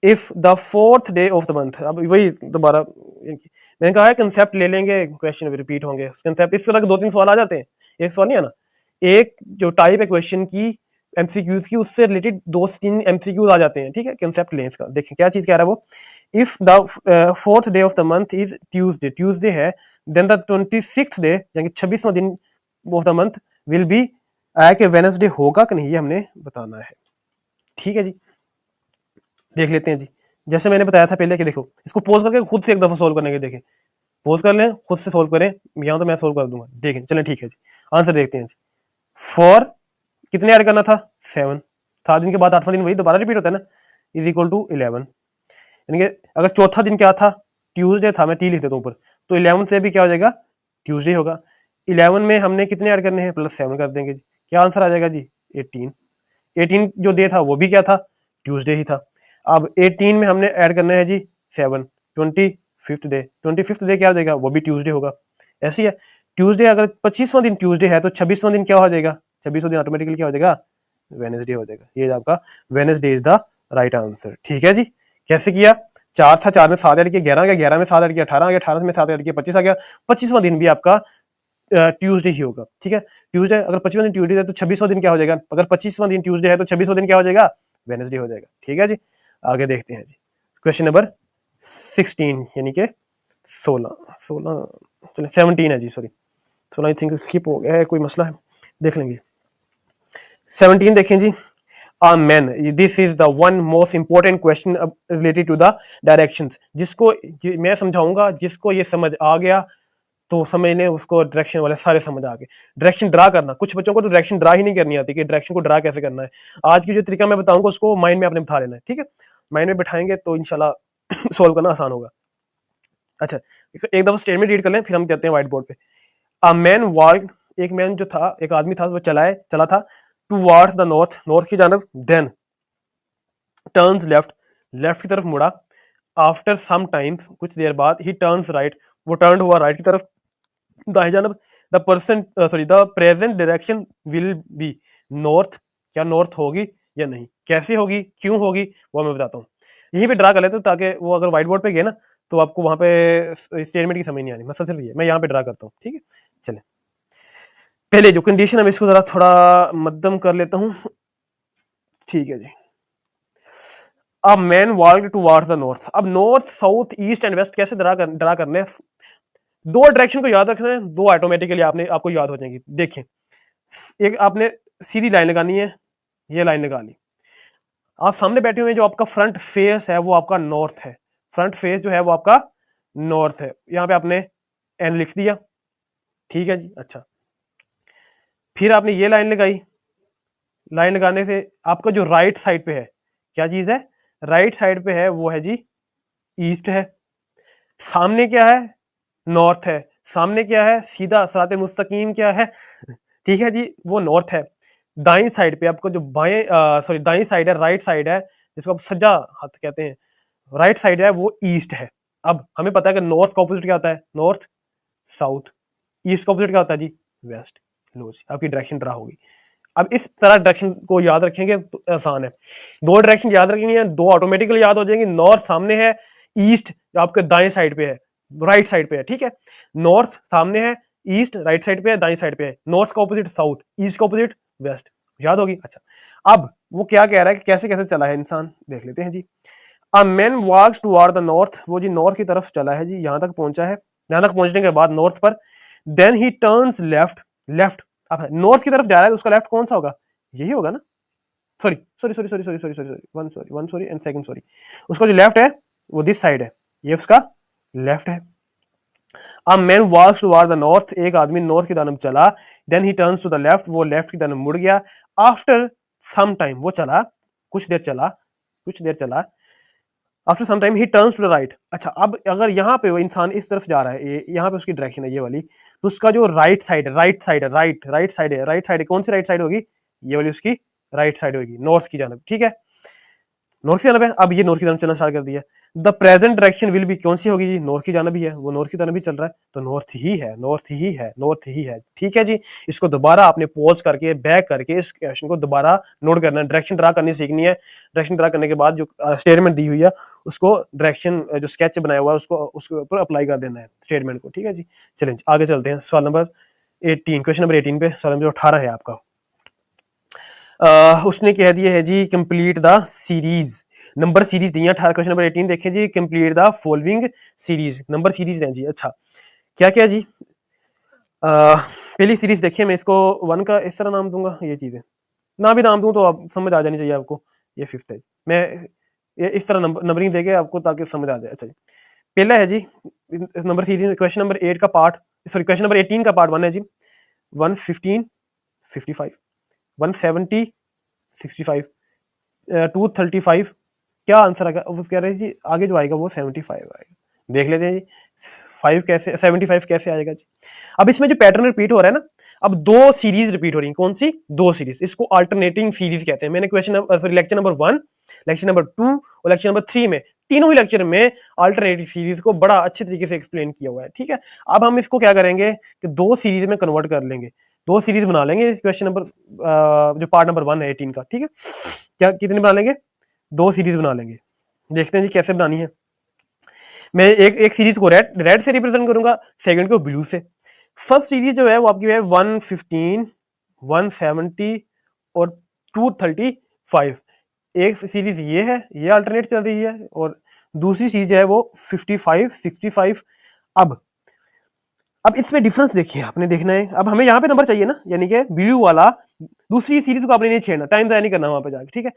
If the fourth day of the month, अब वही दोबारा मैंने कहा है कंसेप्ट ले लेंगे, क्वेश्चन रिपीट होंगे। कंसेप्ट इस तरह के 2-3 सवाल आ जाते हैं, एक सवाल नहीं है ना, एक जो टाइप है क्वेश्चन की एमसीक्यूज की, उससे रिलेटेड 2-3 एमसीक्यूज आ जाते हैं, ठीक है। कंसेप्ट लें इसका, देखें क्या चीज कह रहा है वो। If the fourth day of the month is Tuesday, Tuesday है, देन द 26th डे, यानी 26वां दिन of the month will B, आया कि वेनसडे होगा कि नहीं, ये हमने बताना है, ठीक है जी। देख लेते हैं जी, जैसे मैंने बताया था पहले कि देखो, इसको पोज करके खुद से एक दफा सोल्व करने के, देखें, पोज कर लें, खुद से सोल्व करें, यहाँ तो मैं सोल्व कर दूंगा, देखें, चलें, ठीक है जी। आंसर देखते हैं जी। 4 कितने ऐड करना था? 7, 7 दिन के बाद 8वां दिन वही दोबारा रिपीट होता है ना, इज इक्वल टू 11। यानी कि अगर चौथा दिन क्या था? ट्यूजडे था, मैं टी लिख देता हूँ ऊपर, तो 11 से भी क्या हो जाएगा? ट्यूजडे होगा। 11 में हमने कितने ऐड करने हैं? +7 कर देंगे जी, क्या आंसर आ जाएगा जी? 18। 18 जो डे था वो भी क्या था? ट्यूसडे ही था। अब 18 में हमने ऐड करना है जी 7, 25th डे, 25th डे क्या हो जाएगा? वो भी ट्यूसडे होगा। ऐसी है, ट्यूसडे अगर 25वां दिन ट्यूसडे है तो 26वां दिन क्या हो जाएगा? 26वां दिन ऑटोमेटिकली क्या हो जाएगा? वेनेसडे हो जाएगा। ये आपका Wednesday is the right answer, ठीक है जी। कैसे किया? 4 था, 4 में 7 ऐड किया, 11 आ गया, 11 में 7 ऐड किया, 18 आ गया, 18 में 7 ऐड किया, 25 आ गया। 25वां दिन भी आपका ट्यूसडे ही होगा, ठीक है। ट्यूसडे अगर 25वां दिन ट्यूसडे है तो 26वां दिन क्या हो जाएगा? अगर 25वां दिन ट्यूसडे है तो 26वां दिन क्या हो जाएगा? वेडनेसडे हो जाएगा, ठीक है जी। आगे देखते हैं जी, क्वेश्चन नंबर 16, यानी कि 16, 16 चलिए 17 है जी, सॉरी 16 आई थिंक स्किप हो गया है, कोई मसला है, देख लेंगे। 17 देखें जी। Man, this is the one most important question related to the directions, जिसको मैं समझाऊंगा, जिसको ये समझ आ गया तो समझ लें उसको डायरेक्शन वाले सारे समझ आ गए। डायरेक्शन ड्रा करना, कुछ बच्चों को तो डायरेक्शन ड्रा ही नहीं करनी आती कि डायरेक्शन को ड्रा कैसे करना है। आज की जो तरीका मैं बताऊंगा उसको माइंड में आपने बिठा लेना है, ठीक है। माइंड में बिठाएंगे तो इंशाल्लाह सोल्व करना आसान होगा। अच्छा, एक दफा स्टेटमेंट रीड कर लें, फिर हम जाते हैं व्हाइट बोर्ड पे। अ मैन वॉल्ड, एक मैन जो था, एक आदमी था, वो चला था टूवर्ड्स द नॉर्थ, नॉर्थ की जानब, देन टर्न्स लेफ्ट, लेफ्ट की तरफ मुड़ा। आफ्टर सम टाइम्स, कुछ देर बाद, ही टर्न्स राइट, वो टर्न हुआ राइट की तरफ, दाएं जानब। The person sorry the present direction will be north, क्या नॉर्थ होगी या नहीं, कैसे होगी, क्यों होगी, वो मैं बताता हूँ। यहीं पे ड्रा कर लेते हो ताकि वो अगर व्हाइट बोर्ड पे गए ना तो आपको वहां पे स्टेटमेंट की समझ नहीं आनी, मसला सिर्फ ये, मैं यहाँ पे ड्रा करता हूँ, ठीक है। चले, पहले जो कंडीशन है इसको जरा थोड़ा मध्यम कर लेता हूँ, ठीक है जी। A man walk towards the north, अब north, south, east and west कैसे ड्रा करने हैं? दो डायरेक्शन को याद रखना है, दो ऑटोमेटिकली आपको याद हो जाएंगी। देखिए, एक आपने सीधी लाइन लगानी है, ये लाइन लगा ली। आप सामने बैठे हुए हैं, जो आपका फ्रंट फेस है वो आपका नॉर्थ है, फ्रंट फेस जो है वो आपका नॉर्थ है। यहां पे आपने एन लिख दिया, ठीक है जी। अच्छा, फिर आपने ये लाइन लगाई, लाइन लगाने से आपका जो राइट साइड पे है, क्या चीज है, राइट साइड पे है वो है जी ईस्ट है। सामने क्या है, नॉर्थ है। सामने क्या है, सीधा सराते मुस्तकीम क्या है, ठीक है जी, वो नॉर्थ है। दाईं साइड पे आपको जो बाएं सॉरी दाईं साइड है, राइट साइड है, जिसको आप सज्जा हाथ कहते हैं, राइट साइड है वो ईस्ट है। अब हमें पता है कि नॉर्थ का ऑपोजिट क्या होता है, नॉर्थ साउथ। ईस्ट का ऑपोजिट क्या होता है जी, वेस्ट। लो जी, आपकी डायरेक्शन ड्रा होगी। अब इस तरह डायरेक्शन को याद रखेंगे तो आसान है। दो डायरेक्शन याद रखेंगे हैं, दो ऑटोमेटिकली याद हो जाएंगे। नॉर्थ सामने है, ईस्ट आपके दाएं साइड पे है, राइट साइड पे है, ठीक है। नॉर्थ सामने है, ईस्ट राइट साइड पे है, दाएं साइड पे है। नॉर्थ का ऑपोजिट साउथ, ईस्ट का ऑपोजिट वेस्ट, याद होगी। अच्छा, अब वो क्या कह रहा है कि कैसे कैसे चला है इंसान, देख लेते हैं जी। A man walks toward the north, वो जी नॉर्थ की तरफ चला है जी, यहां तक पहुंचा है। यहां तक पहुंचने के बाद नॉर्थ पर, then he turns left, left. अब नॉर्थ की तरफ जा रहा है तो उसका लेफ्ट कौन सा होगा, यही होगा ना। Sorry sorry sorry sorry sorry sorry sorry one sorry and second sorry. उसका जो लेफ्ट है वो दिस साइड है, ये उसका लेफ्ट है। A man walks toward the north, एक आदमी नॉर्थ की तरफ चला। Then he turns to the left, वो लेफ्ट की तरफ मुड़ गया। आफ्टर सम टाइम, वो चला, कुछ देर चला, कुछ देर चला। After some time he turns to the right. अच्छा, अब अगर यहाँ पे वो इंसान इस तरफ जा रहा है, यहाँ पे उसकी डायरेक्शन है ये वाली, तो उसका जो राइट साइड है, राइट साइड है, राइट साइड है, राइट साइड है, कौन सी राइट साइड होगी, ये वाली उसकी राइट साइड होगी, नॉर्थ की जानब, ठीक है। नॉर्थ की जानब है, अब ये नॉर्थ की जानब चलना स्टार्ट कर दिया। The present direction will be, कौन सी होगी जी, नॉर्थ की जानब ही है, वो नॉर्थ की जानब ही चल रहा है, तो नॉर्थ ही है, नॉर्थ ही है, नॉर्थ ही है, ठीक है जी। इसको दोबारा आपने पॉज करके बैक करके इस क्वेश्चन को दोबारा नोट करना है, डायरेक्शन ड्रा करनी सीखनी है। डायरेक्शन ड्रा करने के बाद जो स्टेटमेंट दी हुई है उसको, डायरेक्शन जो स्केच बनाया हुआ है उसको उसके ऊपर अप्लाई कर देना है स्टेटमेंट को, ठीक है जी। चलें आगे चलते हैं, सवाल नंबर 18, क्वेश्चन नंबर 18 पे, सवाल नंबर 18 है आपका। उसने कह दिया है जी complete the series, number series दी है 18, क्वेश्चन नंबर 18 देखें जी, complete the following series, number series हैं जी। अच्छा, क्या क्या जी, पहली सीरीज देखिए, मैं इसको 1 का इस तरह नाम दूंगा, ये चीज़ है ना भी नाम दूं तो आप समझ आ जानी चाहिए आपको, ये 5th है। मैं ये इस तरह नंबरिंग देके आपको ताकि समझ आ जाए। अच्छा जी, पहला है जी नंबर सीरीज, क्वेश्चन नंबर 8 का पार्ट, सॉरी क्वेश्चन नंबर 18 का पार्ट 1 है जी, 115 55 170 65 235, क्या आंसर आएगा, वो कह रहे हैं जी आगे जो आएगा वो 75 आएगा। देख लेते हैं जी 5 कैसे, 75 कैसे आएगा जी। अब इसमें जो पैटर्न रिपीट हो रहा है ना, अब दो सीरीज रिपीट हो रही है, कौन सी, दो सीरीज, इसको अल्टरनेटिंग सीरीज कहते हैं। मैंने question sorry lecture number 1, lecture number 2 और लेक्चर नंबर 3 में, तीनों ही लेक्चर में अल्टरनेटिव सीरीज को बड़ा अच्छे तरीके से एक्सप्लेन किया हुआ है, ठीक है। अब हम इसको क्या करेंगे कि दो सीरीज में कन्वर्ट कर लेंगे, दो सीरीज बना लेंगे क्वेश्चन नंबर जो पार्ट नंबर 1 है 18 का, ठीक है। क्या कितने बना लेंगे, दो सीरीज बना लेंगे। देखते हैं जी कैसे बनानी है। मैं एक एक सीरीज को रेड से रिप्रेजेंट करूंगा, सेकंड को ब्लू से। फर्स्ट सीरीज जो है वो आपकी है 115 170 और 235। एक सीरीज ये है, ये अल्टरनेट चल रही है, और दूसरी सीरीज है वो 55 65। अब इसमें डिफरेंस देखिए, आपने देखना है। अब हमें यहाँ पे नंबर चाहिए ना, यानी कि ब्लू वाला, दूसरी सीरीज को आपने नहीं छेड़ना, टाइम ज़ाया नहीं करना वहां पे जाके, ठीक है।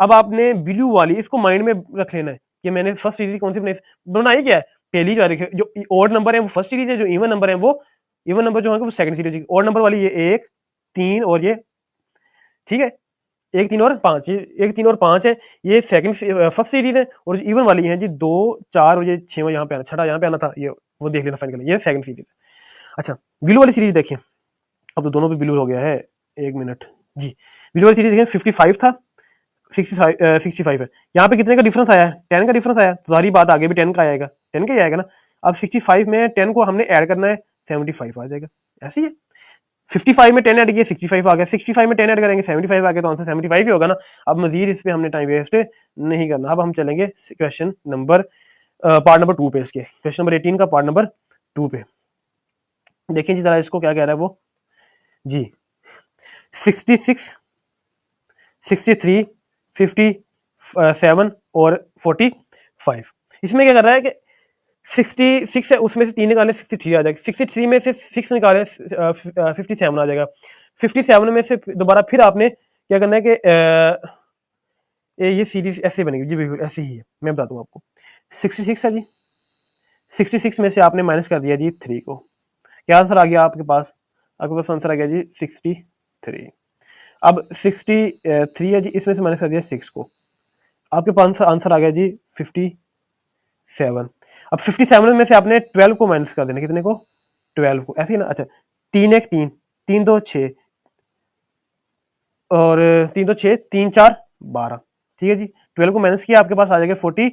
अब आपने ब्लू वाली इसको माइंड में रख लेना है कि मैंने फर्स्ट सीरीज कौन सी बनाई, क्या है पहली जो ऑड नंबर है वो फर्स्ट सीरीज है, जो इवन नंबर है वो, इवन नंबर जो है वो सेकंड सीरीज है। ऑड नंबर वाली ये 1 3 और ये, ठीक है, 1 3 और 5, ये 1 3 और 5 है, ये सेकंड फर्स्ट सीरीज है। और इवन वाली है जी 2 4 और ये 6वां यहाँ पे आना, छठा यहाँ पे आना था, ये वो देख लेना फाइनल, ये सेकंड सीरीज है। अच्छा, ब्लू वाली सीरीज देखिए, अब तो दोनों पे ब्लू हो गया है, एक मिनट जी। ब्लू वाली सीरीज देखिए 55 था, 65 है। यहाँ पे कितने का डिफरेंस आया है, 10 का डिफरेंस आया, तो सारी बात आगे भी 10 का आएगा, 10 का ही आएगा ना। अब 65 में 10 को हमने ऐड करना है, 75 आ जाएगा, ऐसी है। 55 में 10 ऐड किया 65 आ गया, 65 में 10 ऐड करेंगे 75 आ गया, तो आंसर 75 ही होगा ना। अब मजीद इस पे हमने टाइम वेस्ट नहीं करना। अब हम चलेंगे क्वेश्चन नंबर पार्ट नंबर 2 पे, इसके क्वेश्चन नंबर 18 का पार्ट नंबर 2 पे देखिए जी, जरा इसको क्या कह रहा है वो जी। 66 63 57 और 45, इसमें क्या कर रहा है कि 66 है, उसमें से 3 निकालें 63 आ जाएगा, 63 में से 6 निकालें 57 आ जाएगा, 57 में से दोबारा फिर आपने क्या करना है कि ये सीरीज ऐसे बनेगी जी, बिल्कुल ऐसे ही है, मैं बताता हूँ आपको। 66 है जी, 66 में से आपने माइनस कर दिया जी 3 को, क्या आंसर आ गया आपके पास? आपके पास आंसर आ गया जी 63। अब 63 है जी, इसमें से माइनस कर दिया 6 को, आपके पास आंसर आ गया जी 57। अब 57 में से आपने 12 को माइनस कर देना, कितने को? 12 को, ऐसे ही ना। अच्छा, 3 1 3, 3 2 6 और 3 2 6, 3 4 12, ठीक है जी। 12 को माइनस किया, आपके पास आ जाएगा 45,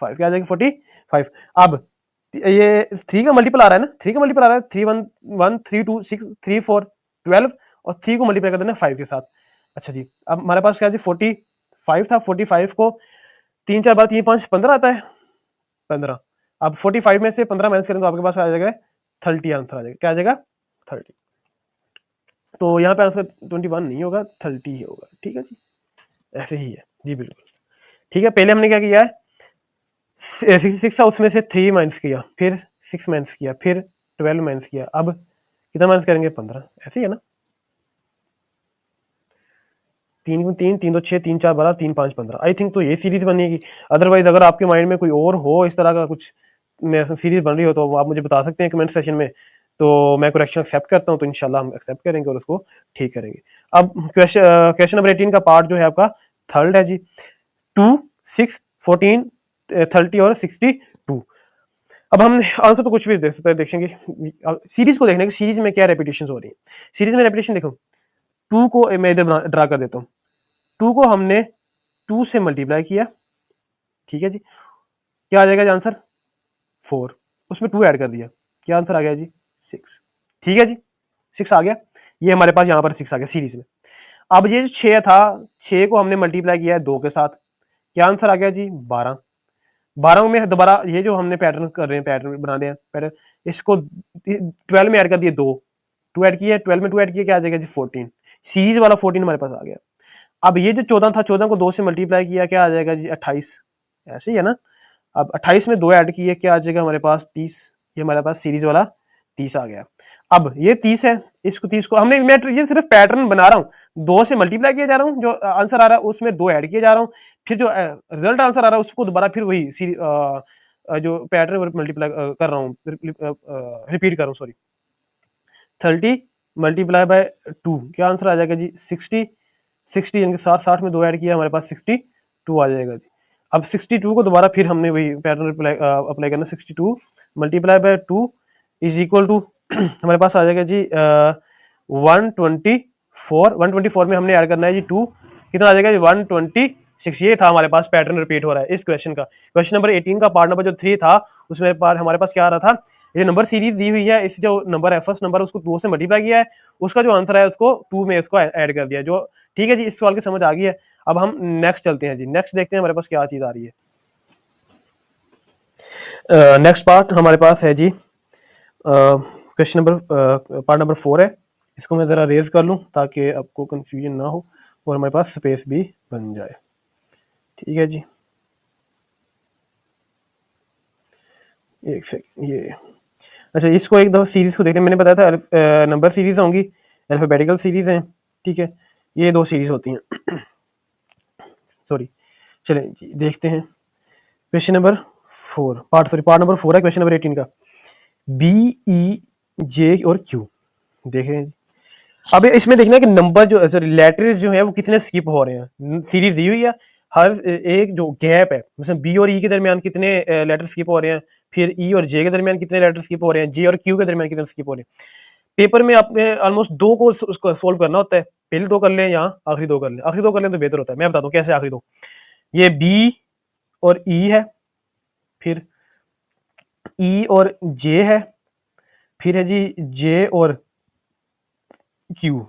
क्या आ जाएगा 45। अब ये 3 का मल्टीपल आ रहा है ना, 3 का मल्टीपल आ रहा है, 3 1 1 3 2 6 3 4 12 और 3 को मल्टीप्लाई कर देना 5 के साथ। अच्छा जी, अब हमारे पास क्या जी 45 था, 45 को 3 4 12 3 5 15 आता है, 15। अब 45 में से 15 माइनस करें तो आपके पास आ जाएगा 30, आंसर आ जाएगा, क्या आ जाएगा 30। तो यहाँ पे आंसर 21 नहीं होगा, 30 ही होगा, ठीक है जी, ऐसे ही है जी, बिल्कुल ठीक है। पहले हमने क्या किया है, 66 था, उसमें से 3 माइनस किया, फिर 6 माइनस किया, फिर 12 माइनस किया, अब कितना माइनस करेंगे 15, ऐसे ही है ना। 3 में 3 3 2 6 3 4 12 3 5 15, आई थिंक तो ये सीरीज बनेगी। अदरवाइज अगर आपके माइंड में कोई और हो इस तरह का कुछ सीरीज बन रही हो तो आप मुझे बता सकते हैं कमेंट सेशन में, तो मैं करेक्शन एक्सेप्ट करता हूँ, तो इंशाल्लाह हम एक्सेप्ट करेंगे और उसको ठीक करेंगे। अब क्वेश्चन नंबर 18 का पार्ट जो है आपका थर्ड है जी, 2 6 14 30 और 62। अब हम आंसर तो कुछ भी देख सकते हैं, देखेंगे सीरीज को देखने की, सीरीज में क्या रेपिटेशन हो रही है। सीरीज में रेपिटेशन देखो, 2 को मैं इधर ड्रा कर देता हूँ, 2 को हमने 2 से मल्टीप्लाई किया, ठीक है जी, क्या आ जाएगा जी आंसर 4, उसमें 2 ऐड कर दिया, क्या आंसर आ गया जी 6, ठीक है जी 6 आ गया, ये हमारे पास यहाँ पर 6 आ गया सीरीज में। अब ये जो 6 था, 6 को हमने मल्टीप्लाई किया है 2 के साथ, क्या आंसर आ गया जी 12। 12 में दोबारा ये जो हमने पैटर्न कर रहे हैं, पैटर्न बना रहे हैं पैटर्न, इसको 12 में ऐड कर दिए 2 ऐड किए, 12 में 2 ऐड किए, क्या आ जाएगा जी 14, सीरीज वाला 14 हमारे पास आ गया। अब ये जो 14 था, 14 को 2 से मल्टीप्लाई किया, क्या आ जाएगा जी 28, ऐसे ही है ना। अब 28 में 2 ऐड किए, क्या आ जाएगा हमारे पास 30, ये हमारे पास सीरीज वाला 30 आ गया। अब ये 30 है, इसको 30 को हमने, मैं ये सिर्फ पैटर्न बना रहा हूँ, 2 से मल्टीप्लाई किया जा रहा हूँ, जो आंसर आ रहा है उसमें 2 ऐड किए जा रहा हूँ, फिर जो रिजल्ट आंसर आ रहा है उसको दोबारा फिर वही जो पैटर्न मल्टीप्लाई कर रहा हूँ, रिपीट कर रहा हूँ, सॉरी। 30 मल्टीप्लाई बाय 2, क्या आंसर आ जाएगा जी 60, 60 यानी 60 में 2 ऐड किया, हमारे पास 62 आ जाएगा जी। अब 62 को दोबारा फिर हमने वही पैटर्न अप्लाई करना, 62 multiply by 2 is equal to हमारे पास आ जाएगा जी 124 में हमने ऐड करना है जी 2, कितना आ जाएगा जी 126। ये था हमारे पास पैटर्न रिपीट हो रहा है इस क्वेश्चन का। क्वेश्चन नंबर 18 का पार्ट नंबर जो 3 था, उसमें हमारे पास क्या आ रहा था, ये नंबर सीरीज दी हुई है, इस जो नंबर है फर्स्ट नंबर उसको 2 से मल्टीप्लाई किया है, उसका जो आंसर है उसको 2 में इसको ऐड कर दिया, जो ठीक है जी, इस सवाल की समझ आ गई है। अब हम नेक्स्ट चलते हैं जी, नेक्स्ट देखते हैं हमारे पास क्या चीज आ रही है। नेक्स्ट पार्ट हमारे पास है जी क्वेश्चन नंबर पार्ट नंबर 4 है, इसको मैं जरा रेज कर लूं ताकि आपको कंफ्यूजन ना हो और हमारे पास स्पेस भी बन जाए, ठीक है जी। एक सेकंड, ये अच्छा, इसको एक दफा सीरीज को देखने, मैंने बताया था नंबर सीरीज होंगी, अल्फाबेटिकल सीरीज हैं, ठीक है, ये 2 सीरीज होती हैं सॉरी। चलें जी देखते हैं क्वेश्चन नंबर 4 पार्ट नंबर 4 है क्वेश्चन नंबर 18 का, बी ई जे और क्यू। देखें अब इसमें देखना है कि नंबर जो सॉरी लेटर्स जो है वो कितने स्किप हो रहे हैं, सीरीज दी हुई है, हर एक जो गैप है, मतलब बी और ई के दरमियान कितने लेटर स्किप हो रहे हैं, फिर ई और जे के दरमियान कितने लेटर स्किप हो रहे हैं, जे और क्यू के दरमियान कितने स्किप हो रहे हैं। पेपर में आपने ऑलमोस्ट 2 को उसको सोल्व करना होता है, पहले 2 कर लें या आखिरी 2 कर लें, आखिरी 2 कर लें तो बेहतर होता है। मैं बताता हूँ कैसे आखिरी 2, ये बी और ई है, फिर ई और जे है, फिर है जी जे और क्यू।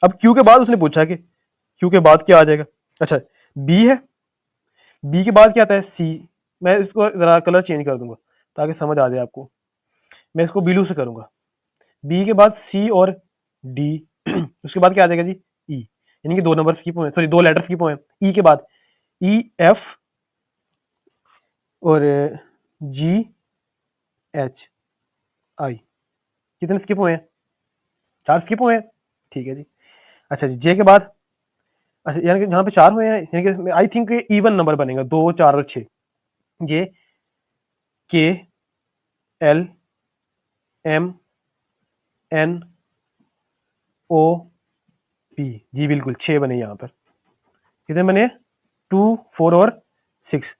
अब क्यू के बाद उसने पूछा कि क्यू के बाद क्या आ जाएगा, अच्छा बी है, बी के बाद क्या आता है सी, मैं इसको जरा कलर चेंज कर दूंगा ताकि समझ आ जाए आपको, मैं इसको ब्लू से करूंगा, बी के बाद सी और डी उसके बाद क्या आ जाएगा जी ई, यानी कि 2 नंबर स्किप हुए, सॉरी 2 लेटर स्किप हुए, ई के बाद ई एफ और GHI। कितने स्किप हुए हैं? 4 स्किप हुए हैं, ठीक है जी। अच्छा जी, जे के बाद, अच्छा यानी कि जहाँ पे 4 हुए हैं, यानी कि आई थिंक इवन नंबर बनेगा 2, 4 और 6। J K L M N O P, जी बिल्कुल 6 बने यहाँ पर। कितने बने? 2, 4 और 6।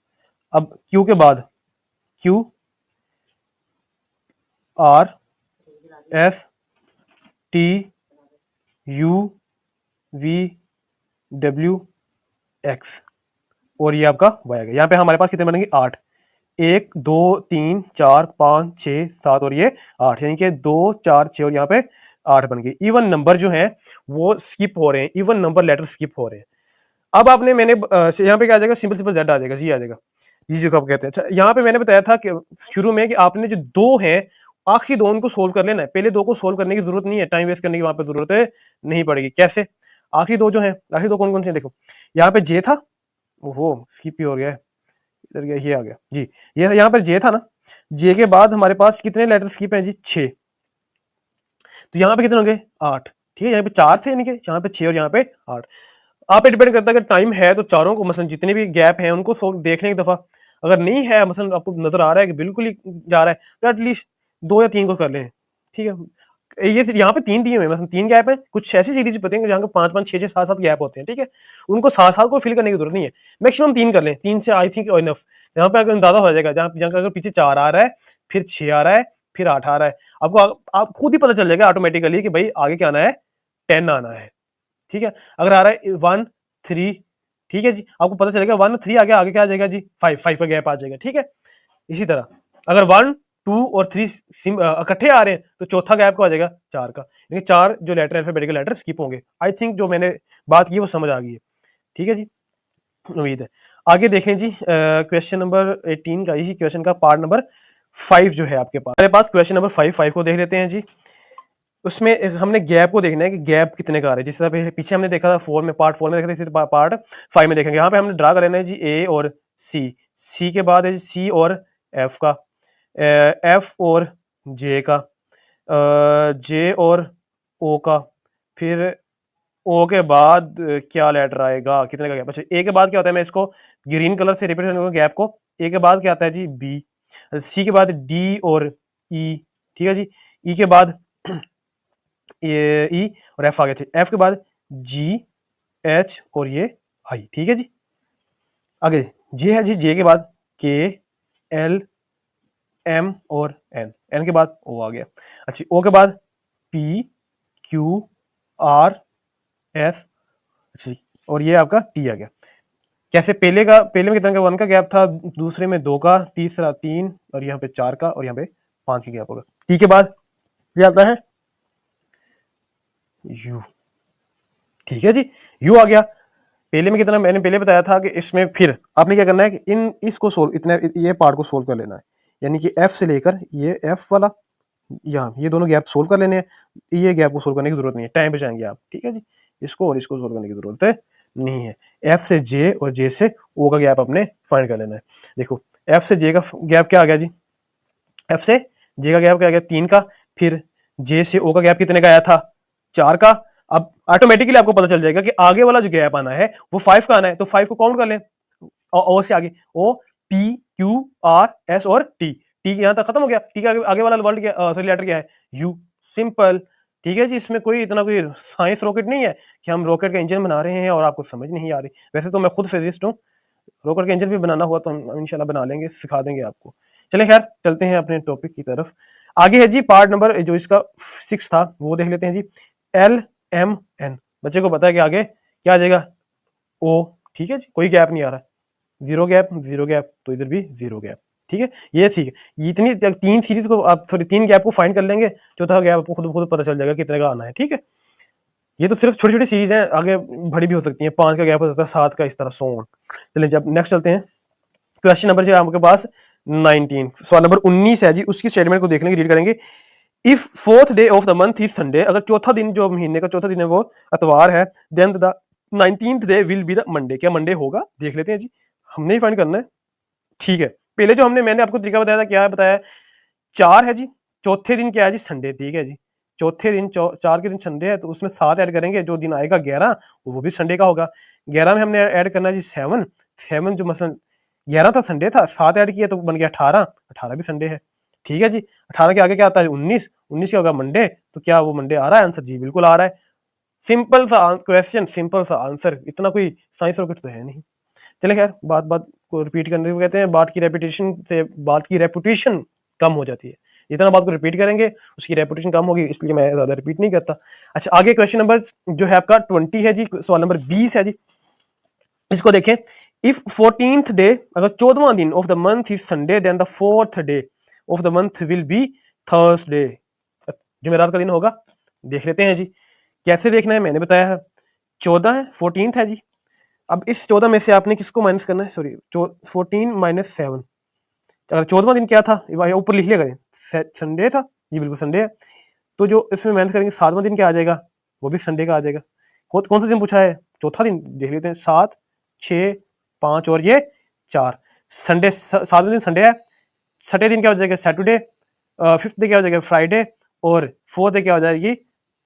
अब क्यू के बाद Q R S T U V W x और ये आपका वाई आ गया। यहाँ पे हमारे पास कितने बनेंगे? 8। 1 2 3 4 5 6 7 और ये 8, यानी कि 2 4 6 और यहाँ पे 8 बन गए। इवन नंबर जो है वो स्किप हो रहे हैं, इवन नंबर लेटर स्किप हो रहे हैं। अब आपने मैंने यहाँ पे क्या आ जाएगा? सिंपल सिंपल जेड आ जाएगा, जी आ जाएगा, जी जो आप कहते हैं। अच्छा, यहाँ पे मैंने बताया था कि शुरू में कि आपने जो 2 है, आखिरी 2 उनको सोल्व कर लेना है। पहले 2 को सोल्व करने की जरूरत नहीं है, टाइम वेस्ट करने की वहां पे जरूरत नहीं पड़ेगी। कैसे? आखिरी 2 जो है, आखिरी 2 कौन कौन से? देखो यहाँ पे जे था, ओहो स्किप ही हो गया है, इधर गया, ये आ गया जी। ये यहाँ पर जे था ना, जे के बाद हमारे पास कितने लेटर स्किप हैं जी? 6। तो यहाँ पे कितने होंगे? 8, ठीक है। यहाँ पे 4 थे, यानी कि यहाँ पे 6 और यहाँ पे 8। आप पे डिपेंड करता है कि टाइम है तो चारों को, मसलन जितने भी गैप हैं उनको देखने की दफा। अगर नहीं है, मसलन आपको नजर आ रहा है कि बिल्कुल ही जा रहा है, तो एटलीस्ट 2 या 3 को कर लें, ठीक है। ये यहाँ पे 3 दिए हुए हैं, मतलब 3 गैप है। कुछ ऐसी सीरीज पता है जहाँ 5 5 6 6 7 7 गैप होते हैं, ठीक है। उनको 7 7 को फिल करने की जरूरत नहीं है, मैक्सिमम 3 कर लें। 3 से आई थिंक इनफ। यहाँ पे अगर अंदाजा हो जाएगा, जहाँ जहाँ अगर पीछे 4 आ रहा है, फिर 6 आ रहा है, फिर 8 आ रहा है, आपको आप खुद ही पता चल जाएगा ऑटोमेटिकली कि भाई आगे क्या आना है, 10 आना है, ठीक है। अगर आ रहा है 1 3, ठीक है जी, आपको पता चलेगा 1 3 आगे आगे क्या आ जाएगा जी? 5 5 का गैप आ जाएगा, ठीक है। इसी तरह अगर 1 2 और 3 इकट्ठे आ रहे हैं तो चौथा गैप को आ जाएगा 4 का, यानी 4 जो लेटर अल्फाबेटिकल लेटर स्किप होंगे। आई थिंक जो मैंने बात की वो समझ आ गई है, ठीक है जी, उम्मीद है। आगे देख लें जी, क्वेश्चन नंबर 18 का, इसी क्वेश्चन का पार्ट नंबर 5 जो है आपके पास, हमारे पास क्वेश्चन नंबर 5 को देख लेते हैं जी। उसमें हमने गैप को देखना है कि गैप कितने का आ रहा है। जिस तरह पीछे हमने देखा था 4 में, पार्ट 4 में देखा था, इसी पार्ट 5 में देखेंगे। यहाँ पे हमने ड्रा कर लेना है जी ए और सी, सी के बाद है जी सी और एफ का, एफ और जे का, जे और ओ का, फिर ओ के बाद क्या लेटर आएगा, कितने का गैप? अच्छा, ए के बाद क्या होता है, मैं इसको ग्रीन कलर से रिप्रेजेंट करूंगा गैप को। ए के बाद क्या आता है जी? बी। सी के बाद डी और ई, ठीक है जी। ई के बाद ये ई और एफ आ गए थे। एफ के बाद जी एच और ये आई, ठीक है जी। आगे जे है जी, जे के बाद के एल एम और एन, एन के बाद ओ आ गया। अच्छा, ओ के बाद पी क्यू आर एस, अच्छा, और ये आपका टी आ गया। कैसे? पहले में कितना का? 1 का गैप था, दूसरे में 2 का, तीसरा 3 और यहाँ पे 4 का और यहाँ पे 5 की गैप होगा। टी के बाद ये आता है यू, ठीक है जी, यू आ गया। पहले में कितना? मैंने पहले बताया था कि इसमें फिर आपने क्या करना है कि इसको सोल्व, इतने ये पार्ट को सोल्व कर लेना है, यानी कि एफ से लेकर ये एफ वाला, यहाँ ये दोनों गैप सोल्व कर लेने हैं। ये गैप को सोल्व करने की जरूरत नहीं है, टाइम पे जाएंगे आप, ठीक है जी। इसको और इसको सोल्व करने की जरूरत नहीं है। एफ से जे और जे से ओ का गैप अपने फाइंड कर लेना है। देखो एफ से जे का गैप क्या आ गया जी? एफ से जे का गैप क्या आ गया? 3 का। फिर जे से ओ का गैप कितने का आया था? 4 का। अब ऑटोमेटिकली आपको पता चल जाएगा कि आगे वाला जो गैप आना है वो 5 का आना है, तो 5 को काउंट कर लें। ओ से आगे O P Q R S और टी, टी यहां तक खत्म हो गया। टी के आगे वाला वर्ड क्या, सॉरी लेटर क्या है? यू, सिंपल, ठीक है जी। इसमें कोई इतना कोई साइंस रॉकेट नहीं है कि हम रॉकेट का इंजन बना रहे हैं और आपको समझ नहीं आ रही। वैसे तो मैं खुद फिजिस्ट हूँ, रॉकेट का इंजन भी बनाना हुआ तो हम इंशाल्लाह बना लेंगे, सिखा देंगे आपको। चले खैर चलते हैं अपने टॉपिक की तरफ। आगे है जी पार्ट नंबर जो इसका 6 था वो देख लेते हैं जी। एल एम एन, बच्चे को पता है कि आगे क्या आ जाएगा? ओ, ठीक है जी, कोई गैप नहीं आ रहा, जीरो गैप, तो इधर भी जीरो गैप, ठीक है। ये ठीक है, इतनी 3 सीरीज को आप, सॉरी 3 गैप को फाइंड कर लेंगे, चौथा गैप आपको खुद खुद पता चल जाएगा कितने का आना है, ठीक है। ये तो सिर्फ छोटी छोटी सीरीज है, आगे बड़ी भी हो सकती है, 5 का गैप हो सकता है, 7 का, इस तरह सो ऑन। चलिए जब नेक्स्ट चलते हैं, क्वेश्चन नंबर जो है आपके पास 19, सवाल नंबर 19 है जी। उसकी स्टेटमेंट को देखने की रीड करेंगे। If 4th day of the month is Sunday, अगर चौथा दिन जो महीने का चौथा दिन है वो इतवार है, then the 19th day will be the Monday, क्या मंडे होगा? देख लेते हैं जी, हमने ही फाइंड करना है, ठीक है। पहले जो मैंने आपको तरीका बताया था, क्या बताया, 4 है जी, चौथे दिन क्या है जी, संडे, ठीक है जी। चौथे दिन 4 के दिन संडे है, तो उसमें 7 ऐड करेंगे, जो दिन आएगा 11 वो भी संडे का होगा। 11 में हमने ऐड करना जी 7, 7 जो मसलन 11 था संडे था, 7 ऐड किया तो बन गया 18, 18 भी संडे है, ठीक है जी। 18 के आगे क्या आता है, 19, 19 क्या होगा, मंडे। तो क्या वो मंडे आ रहा है आंसर, जी बिल्कुल आ रहा है। सिंपल सा क्वेश्चन, सिंपल सा आंसर, इतना कोई साइंस रॉकेट तो है नहीं। चले खैर, बात बात को रिपीट करने को कहते हैं, बात की रेपिटेशन से बात की रेपुटेशन कम हो जाती है। जितना बात को रिपीट करेंगे उसकी रेपुटेशन कम होगी, इसलिए मैं ज्यादा रिपीट नहीं करता। अच्छा, आगे क्वेश्चन नंबर जो है आपका 20 है जी, सवाल नंबर 20 है जी। इसको देखें, इफ 14th डे, अगर 14वां दिन of the month is Sunday, then the 4th day of the month will be Thursday. जुमेरात का दिन होगा, देख लेते हैं जी। कैसे देखना है मैंने बताया है, 14 है, 14th है जी। अब इस 14 में से आपने किसको माइनस करना है, सॉरी 14 माइनस 7। अगर 14वां दिन क्या था, ऊपर लिख लिया करें, संडे था, ये बिल्कुल संडे है। तो जो इसमें माइनस करेंगे 7वां दिन क्या आ जाएगा, वो भी संडे का आ जाएगा। कौन सा दिन पूछा है, चौथा दिन, देख लेते हैं। 7, 6, 5 और ये 4, संडे, 7वां दिन संडे है। छठे दिन क्या हो जाएगा, सैटरडे। 5th डे क्या हो जाएगा, फ्राइडे। और 4th डे क्या हो जाएगी,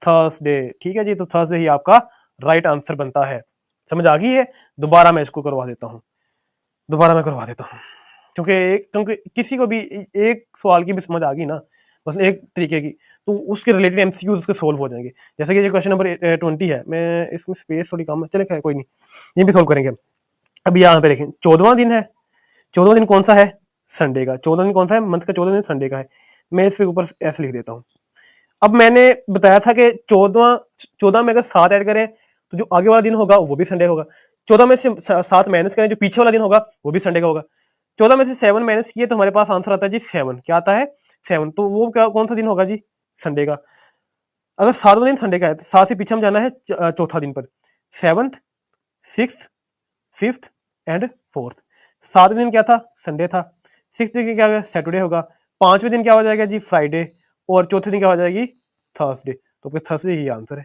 थर्सडे, ठीक है जी। तो थर्सडे ही आपका राइट आंसर बनता है। समझ आ गई है? दोबारा मैं इसको करवा देता हूँ, दोबारा मैं करवा देता हूँ, क्योंकि किसी को भी एक सवाल की भी समझ आ गई ना, बस एक तरीके की, तो उसके रिलेटेड एमसीक्यू उसके सोल्व हो जाएंगे। जैसे कि ये क्वेश्चन नंबर 20 है, मैं इसमें स्पेस थोड़ी कम है, चले खैर कोई नहीं, ये भी सोल्व करेंगे हम। अब यहाँ पे देखें, 14वां दिन है, 14वां दिन कौन सा है, संडे का। 14 दिन कौन सा है, मंथ का 14 दिन संडे का है। मैं इस पे ऊपर ऐसे लिख देता हूँ। अब मैंने बताया था कि 14 में अगर 7 ऐड करें तो जो आगे वाला दिन होगा वो भी संडे होगा। 14 में से 7 माइनस करें, जो पीछे वाला दिन होगा वो भी संडे का होगा। 14 में से 7 माइनस किए तो हमारे पास आंसर आता है जी 7। क्या आता है, 7। तो वो क्या, कौन सा दिन होगा जी, संडे का। अगर 7वां दिन संडे का है तो 7 से पीछे हम जाना है चौथा दिन पर, 7th, 6th, 5th and 4th। 7वें दिन क्या था, संडे था। 6th दिन क्या होगा, सैटरडे होगा। 5वें दिन क्या हो जाएगा जी, फ्राइडे। और चौथे दिन क्या हो जाएगी, थर्सडे। तो फिर थर्सडे ही आंसर है,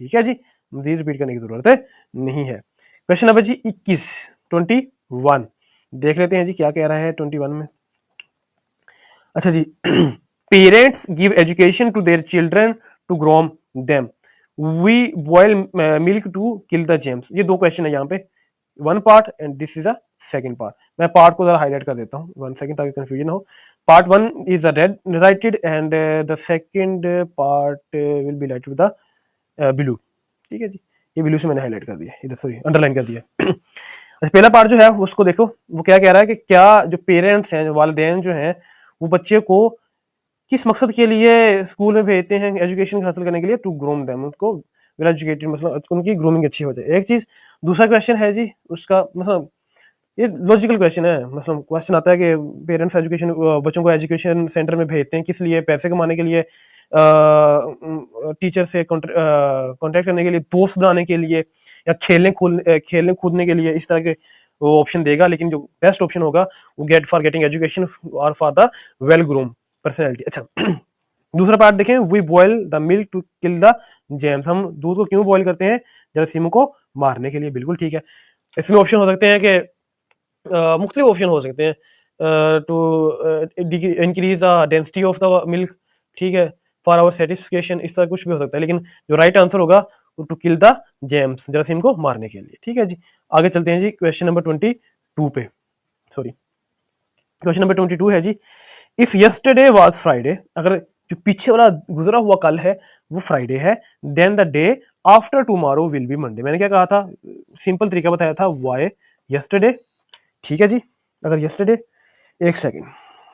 ठीक है जी। मजीद रिपीट करने की जरूरत नहीं है। क्वेश्चन नंबर जी 21, 21 देख लेते हैं जी, क्या कह रहा है 21 में। अच्छा जी, parents give education to their children to groom them, we boil milk to kill the germs. ये दो क्वेश्चन है यहाँ पे, one part and this is a second part. मैं पार्ट को जरा हाईलाइट कर देता हूँ 1 सेकंड, ताकि कंफ्यूजन हो। Part 1 is righted and the second part will be righted with the blue, ठीक है जी। ये ब्लू से मैंने हाईलाइट कर दिया, इधर सॉरी अंडरलाइन कर दिया। अच्छा, पहला पार्ट जो है उसको देखो, वो क्या कह रहा है कि क्या जो पेरेंट्स हैं, जो वालिदैन जो हैं, वो बच्चे को किस मकसद के लिए स्कूल में भेजते हैं, एजुकेशन हासिल करने के लिए, टू ग्रूम देम, उनको वेल एजुकेटेड, मतलब उनकी ग्रूमिंग अच्छी हो जाए, एक चीज। दूसरा क्वेश्चन है जी उसका, मतलब ये लॉजिकल क्वेश्चन है, मतलब क्वेश्चन आता है कि पेरेंट्स एजुकेशन, बच्चों को एजुकेशन सेंटर में भेजते हैं किस लिए, पैसे कमाने के लिए, टीचर से कॉन्टेक्ट करने के लिए, दोस्त बनाने के लिए, या खेलने कूदने के लिए, इस तरह के वो ऑप्शन देगा। लेकिन जो बेस्ट ऑप्शन होगा वो गेट फॉर गेटिंग एजुकेशन और for the well groom personality. अच्छा, दूसरा पार्ट देखें, we boil the milk to kill the germs, हम दूध को क्यों बॉयल करते हैं, जरासीमों को मारने के लिए, बिल्कुल ठीक है। इसमें ऑप्शन हो सकते हैं कि मुख्तलिफ ऑप्शन हो सकते हैं, to increase the density of the milk, ठीक है, फॉर आवर सेटिस्फिकेशन, इस तरह कुछ भी हो सकता है। लेकिन जो राइट आंसर होगा वो टू किल द जेम्स, जरासीम को मारने के लिए, ठीक है जी। आगे चलते हैं जी क्वेश्चन नंबर 22 पे, सॉरी क्वेश्चन नंबर 22 है जी, इफ यस्टरडे वाज फ्राइडे, अगर जो पीछे वाला गुजरा हुआ कल है वो फ्राइडे है, then the day after tomorrow will be Monday. मैंने क्या कहा था, सिंपल तरीका बताया था, वाई यस्टरडे, ठीक है जी। अगर यस्टरडे, एक सेकंड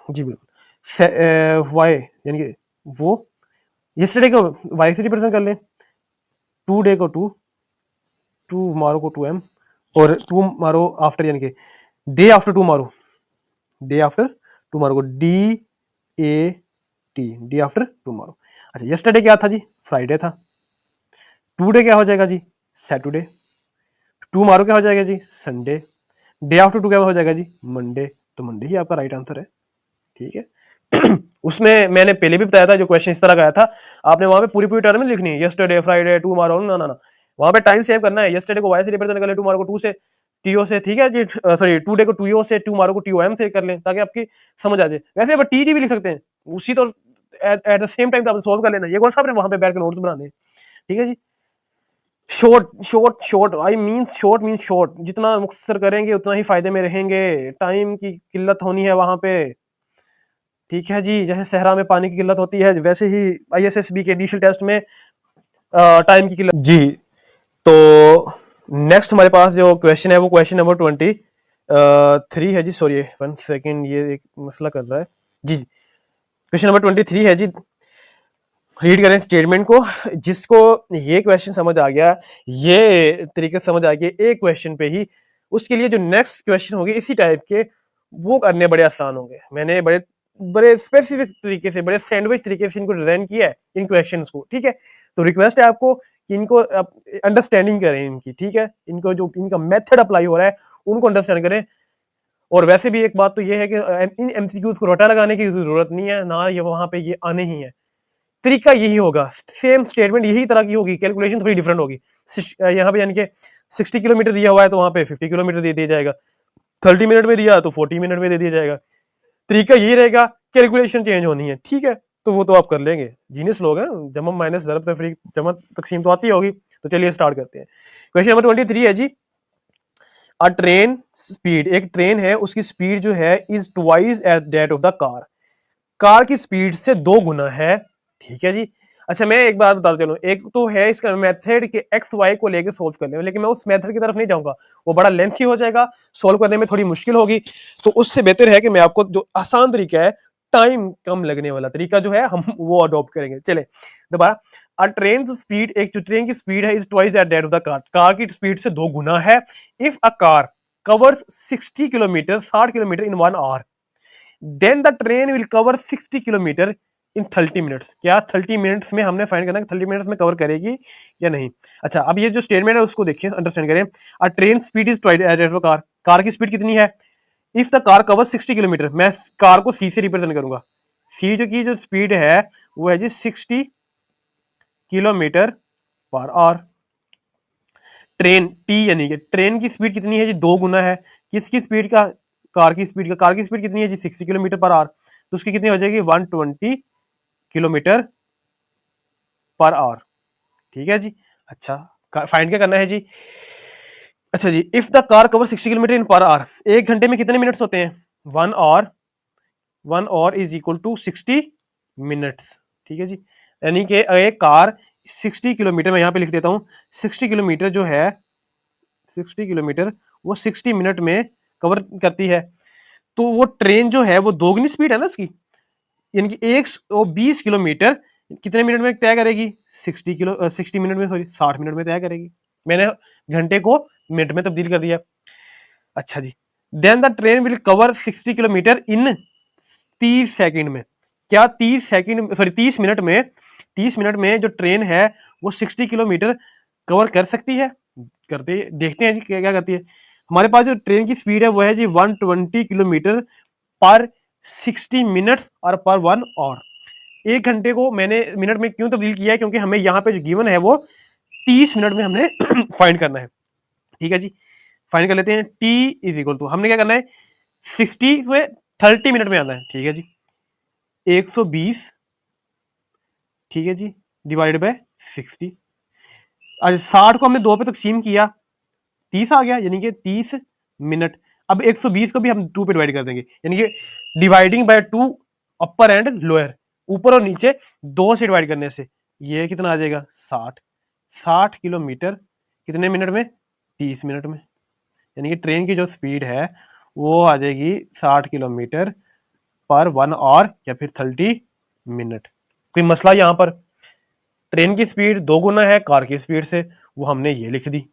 जी, बिल्कुल वाई यानी कि वो, यस्टरडे को वाई से रिप्रेजेंट कर लें, टू डे को टू मारो को 2m, और टू मारो आफ्टर यानी कि day after tomorrow, day after tomorrow को डे आफ्टर टुमारो। अच्छा, यस्टरडे क्या था जी, फ्राइडे था। टू डे क्या हो जाएगा जी, सैटरडे। टुमारो क्या हो जाएगा जी, संडे। डे आफ्टर टू क्या हो जाएगा जी, मंडे। तो मंडे ही आपका राइट आंसर है, ठीक है। उसमें मैंने पहले भी बताया था, जो क्वेश्चन इस तरह का आया था, आपने वहां पे पूरी पूरी टर्म लिखनी है, यस्टरडे, फ्राइडे, टुमारो, ना ना ना, वहां पे टाइम सेव करना है। यस्टरडे को वाई से रिप्रेजेंट कर ले, टुमारो को टू से, टीओ से, ठीक है जी, सॉरी टुडे को टूओ से, टुमारो को टीओएम से कर लें ताकि आपकी समझ आ जाए। वैसे आप टीटी भी लिख सकते हैं उसी, तो एट द सेम टाइम तो आप सोल्व कर लेना, ये कौन सा आपने वहां पे बैठ कर नोट्स बनाने, ठीक है जी। Short short short I mean short mean short, जितना मुख्तसर करेंगे उतना ही फायदे में रहेंगे, टाइम की किल्लत होनी है वहां पे, ठीक है जी। जैसे सहरा में पानी की किल्लत होती है, वैसे ही आईएसएसबी के इनिशियल टेस्ट में टाइम की किल्लत जी। तो नेक्स्ट हमारे पास जो क्वेश्चन है वो क्वेश्चन नंबर 23 है जी, सॉरी 1 सेकेंड, ये एक मसला कर रहा है जी। क्वेश्चन नंबर 23 है जी, रीड करें स्टेटमेंट को। जिसको ये क्वेश्चन समझ आ गया, ये तरीके समझ आ गया एक क्वेश्चन पे ही, उसके लिए जो नेक्स्ट क्वेश्चन होंगे इसी टाइप के, वो करने बड़े आसान होंगे। मैंने बड़े बड़े स्पेसिफिक तरीके से, बड़े सैंडविच तरीके से इनको डिजाइन किया है इन क्वेश्चंस को, ठीक है। तो रिक्वेस्ट है आपको कि इनको अंडरस्टैंडिंग करें इनकी, ठीक है। इनको जो इनका मेथड अप्लाई हो रहा है उनको अंडरस्टैंड करें। और वैसे भी एक बात तो ये है कि इन एमसीक्यूज को रटा लगाने की जरूरत नहीं है ना, ये वहां पे ये आने ही है। तरीका यही होगा, सेम स्टेटमेंट यही तरह की होगी, कैलकुलेशन थोड़ी डिफरेंट होगी। यहाँ पे यानी कि 60 किलोमीटर दिया हुआ है तो वहां पे 50 किलोमीटर दे दिया जाएगा, 30 मिनट में दिया तो 40 मिनट में दे दिया जाएगा। तरीका यही रहेगा, कैलकुलेशन चेंज होनी है, ठीक है। तो वो तो आप कर लेंगे, जीनियस लोग हैं, जमा माइनस ज़रब तफरीक जमा तकसीम तो आती होगी। तो चलिए स्टार्ट करते हैं। क्वेश्चन नंबर 23 है जी, अ ट्रेन स्पीड, एक ट्रेन है उसकी स्पीड जो है is twice at that of the car, car की स्पीड से 2 गुना है, ठीक है जी। अच्छा मैं एक बात बताता चलूं, एक तो है इसका मेथड कि एक्स वाई को लेकर सोल्व करने में, लेकिन मैं उस मेथड की तरफ नहीं जाऊंगा, वो बड़ा लेंथी हो जाएगा, सोल्व करने में थोड़ी मुश्किल होगी। तो उससे बेहतर है कि मैं आपको जो आसान तरीका है, टाइम कम लगने वाला तरीका जो है, हम वो अडॉप्ट करेंगे। चले दोबारा, अ ट्रेन स्पीड, एक जो ट्रेन की स्पीड है is twice at that of the car, car की स्पीड से 2 गुना है। If a car covers 60 kilometre, 60 kilometre in 1 hour, then the train will cover 60 kilometre in 30 minutes. क्या 30 मिनट्स में हमने फाइंड करना है 30 मिनट्स में कवर करेगी या नहीं। अच्छा अब ये जो स्टेटमेंट है उसको देखिए, अंडरस्टैंड करें। अ train speed is car, car की स्पीड कितनी है। If the car cover 60 kilometre, मैं कार को सी से रिप्रेजेंट करूंगा, सी जो की जो स्पीड है वो है जी 60 kilometre per hour. Train T यानी कि ट्रेन की स्पीड कितनी है जी, 2 गुना है किसकी स्पीड का, कार की स्पीड का। कार की स्पीड कितनी है जी 60 किलोमीटर पर आवर, तो उसकी कितनी हो जाएगी 120 किलोमीटर पर आवर, ठीक है जी। अच्छा फाइंड क्या करना है जी। अच्छा जी, if the car cover 60 kilometre in per hour, 1 घंटे में कितने मिनट्स होते हैं, 1 hour, 1 hour is equal to 60 minutes, ठीक है जी। यानी कि एक कार 60 किलोमीटर, मैं यहाँ पे लिख देता हूँ 60 किलोमीटर जो है, 60 किलोमीटर वो 60 मिनट में कवर करती है। तो वो ट्रेन जो है वो दोगुनी स्पीड है ना इसकी, यानी कि 120 किलोमीटर कितने मिनट में तय करेगी, 60 मिनट में, सॉरी 60 मिनट में तय करेगी। मैंने घंटे को मिनट में तब्दील कर दिया। अच्छा जी, then the train will cover 60 kilometre in 30 second में। क्या 30 सेकंड, सॉरी 30 मिनट में, 30 मिनट में जो ट्रेन है वो 60 किलोमीटर कवर कर सकती है। करते देखते हैं जी क्या क्या करती है। हमारे पास जो ट्रेन की स्पीड है वो है जी 120 किलोमीटर पर 60 मिनट्स और पर 1 आवर। 1 घंटे को मैंने मिनट में क्यों तब्दील किया है, क्योंकि हमें यहाँ पे जो गिवन है वो 30 मिनट में हमने फाइंड करना है, ठीक है जी। फाइंड कर लेते हैं, टी इज इक्वल टू हमने क्या करना है 60 से 30 मिनट में आना है, ठीक है जी। 120, ठीक है जी, डिवाइड बाय 60। आज 60 को हमने 2 पे तकसीम किया, 30 आ गया, यानी कि 30 मिनट। अब 120 को भी हम 2 पे डिवाइड कर देंगे, यानी कि dividing by 2, upper and lower, ऊपर और नीचे 2 से डिवाइड करने से ये कितना आ जाएगा 60। 60 किलोमीटर कितने मिनट में, 30 मिनट में। यानी कि ट्रेन की जो स्पीड है वो आ जाएगी 60 किलोमीटर पर 1 आवर या फिर 30 मिनट। कोई मसला यहाँ पर, ट्रेन की स्पीड 2 गुना है कार की स्पीड से, वो हमने ये लिख दी।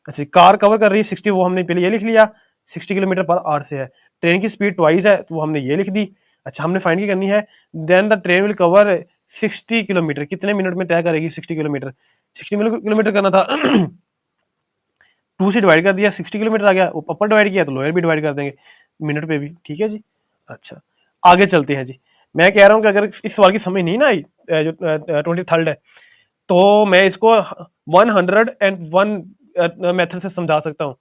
अच्छा कार कवर कर रही है 60, वो हमने पहले ये लिख लिया 60 किलोमीटर पर आवर से है। ट्रेन की स्पीड ट्वाइस है तो वो हमने ये लिख दी। अच्छा हमने फाइंड करनी है, then the train will cover 60 kilometre कितने मिनट में तय करेगी 60 किलोमीटर। 60 किलोमीटर करना था 2 से डिवाइड कर दिया, 60 किलोमीटर आ गया, अपर डिवाइड किया तो लोअर भी डिवाइड कर देंगे मिनट पे भी, ठीक है जी। अच्छा आगे चलते हैं जी। मैं कह रहा हूँ कि अगर इस सवाल की समझ नहीं ना आई, जो 23rd है, तो मैं इसको 101 मेथड से समझा सकता हूँ।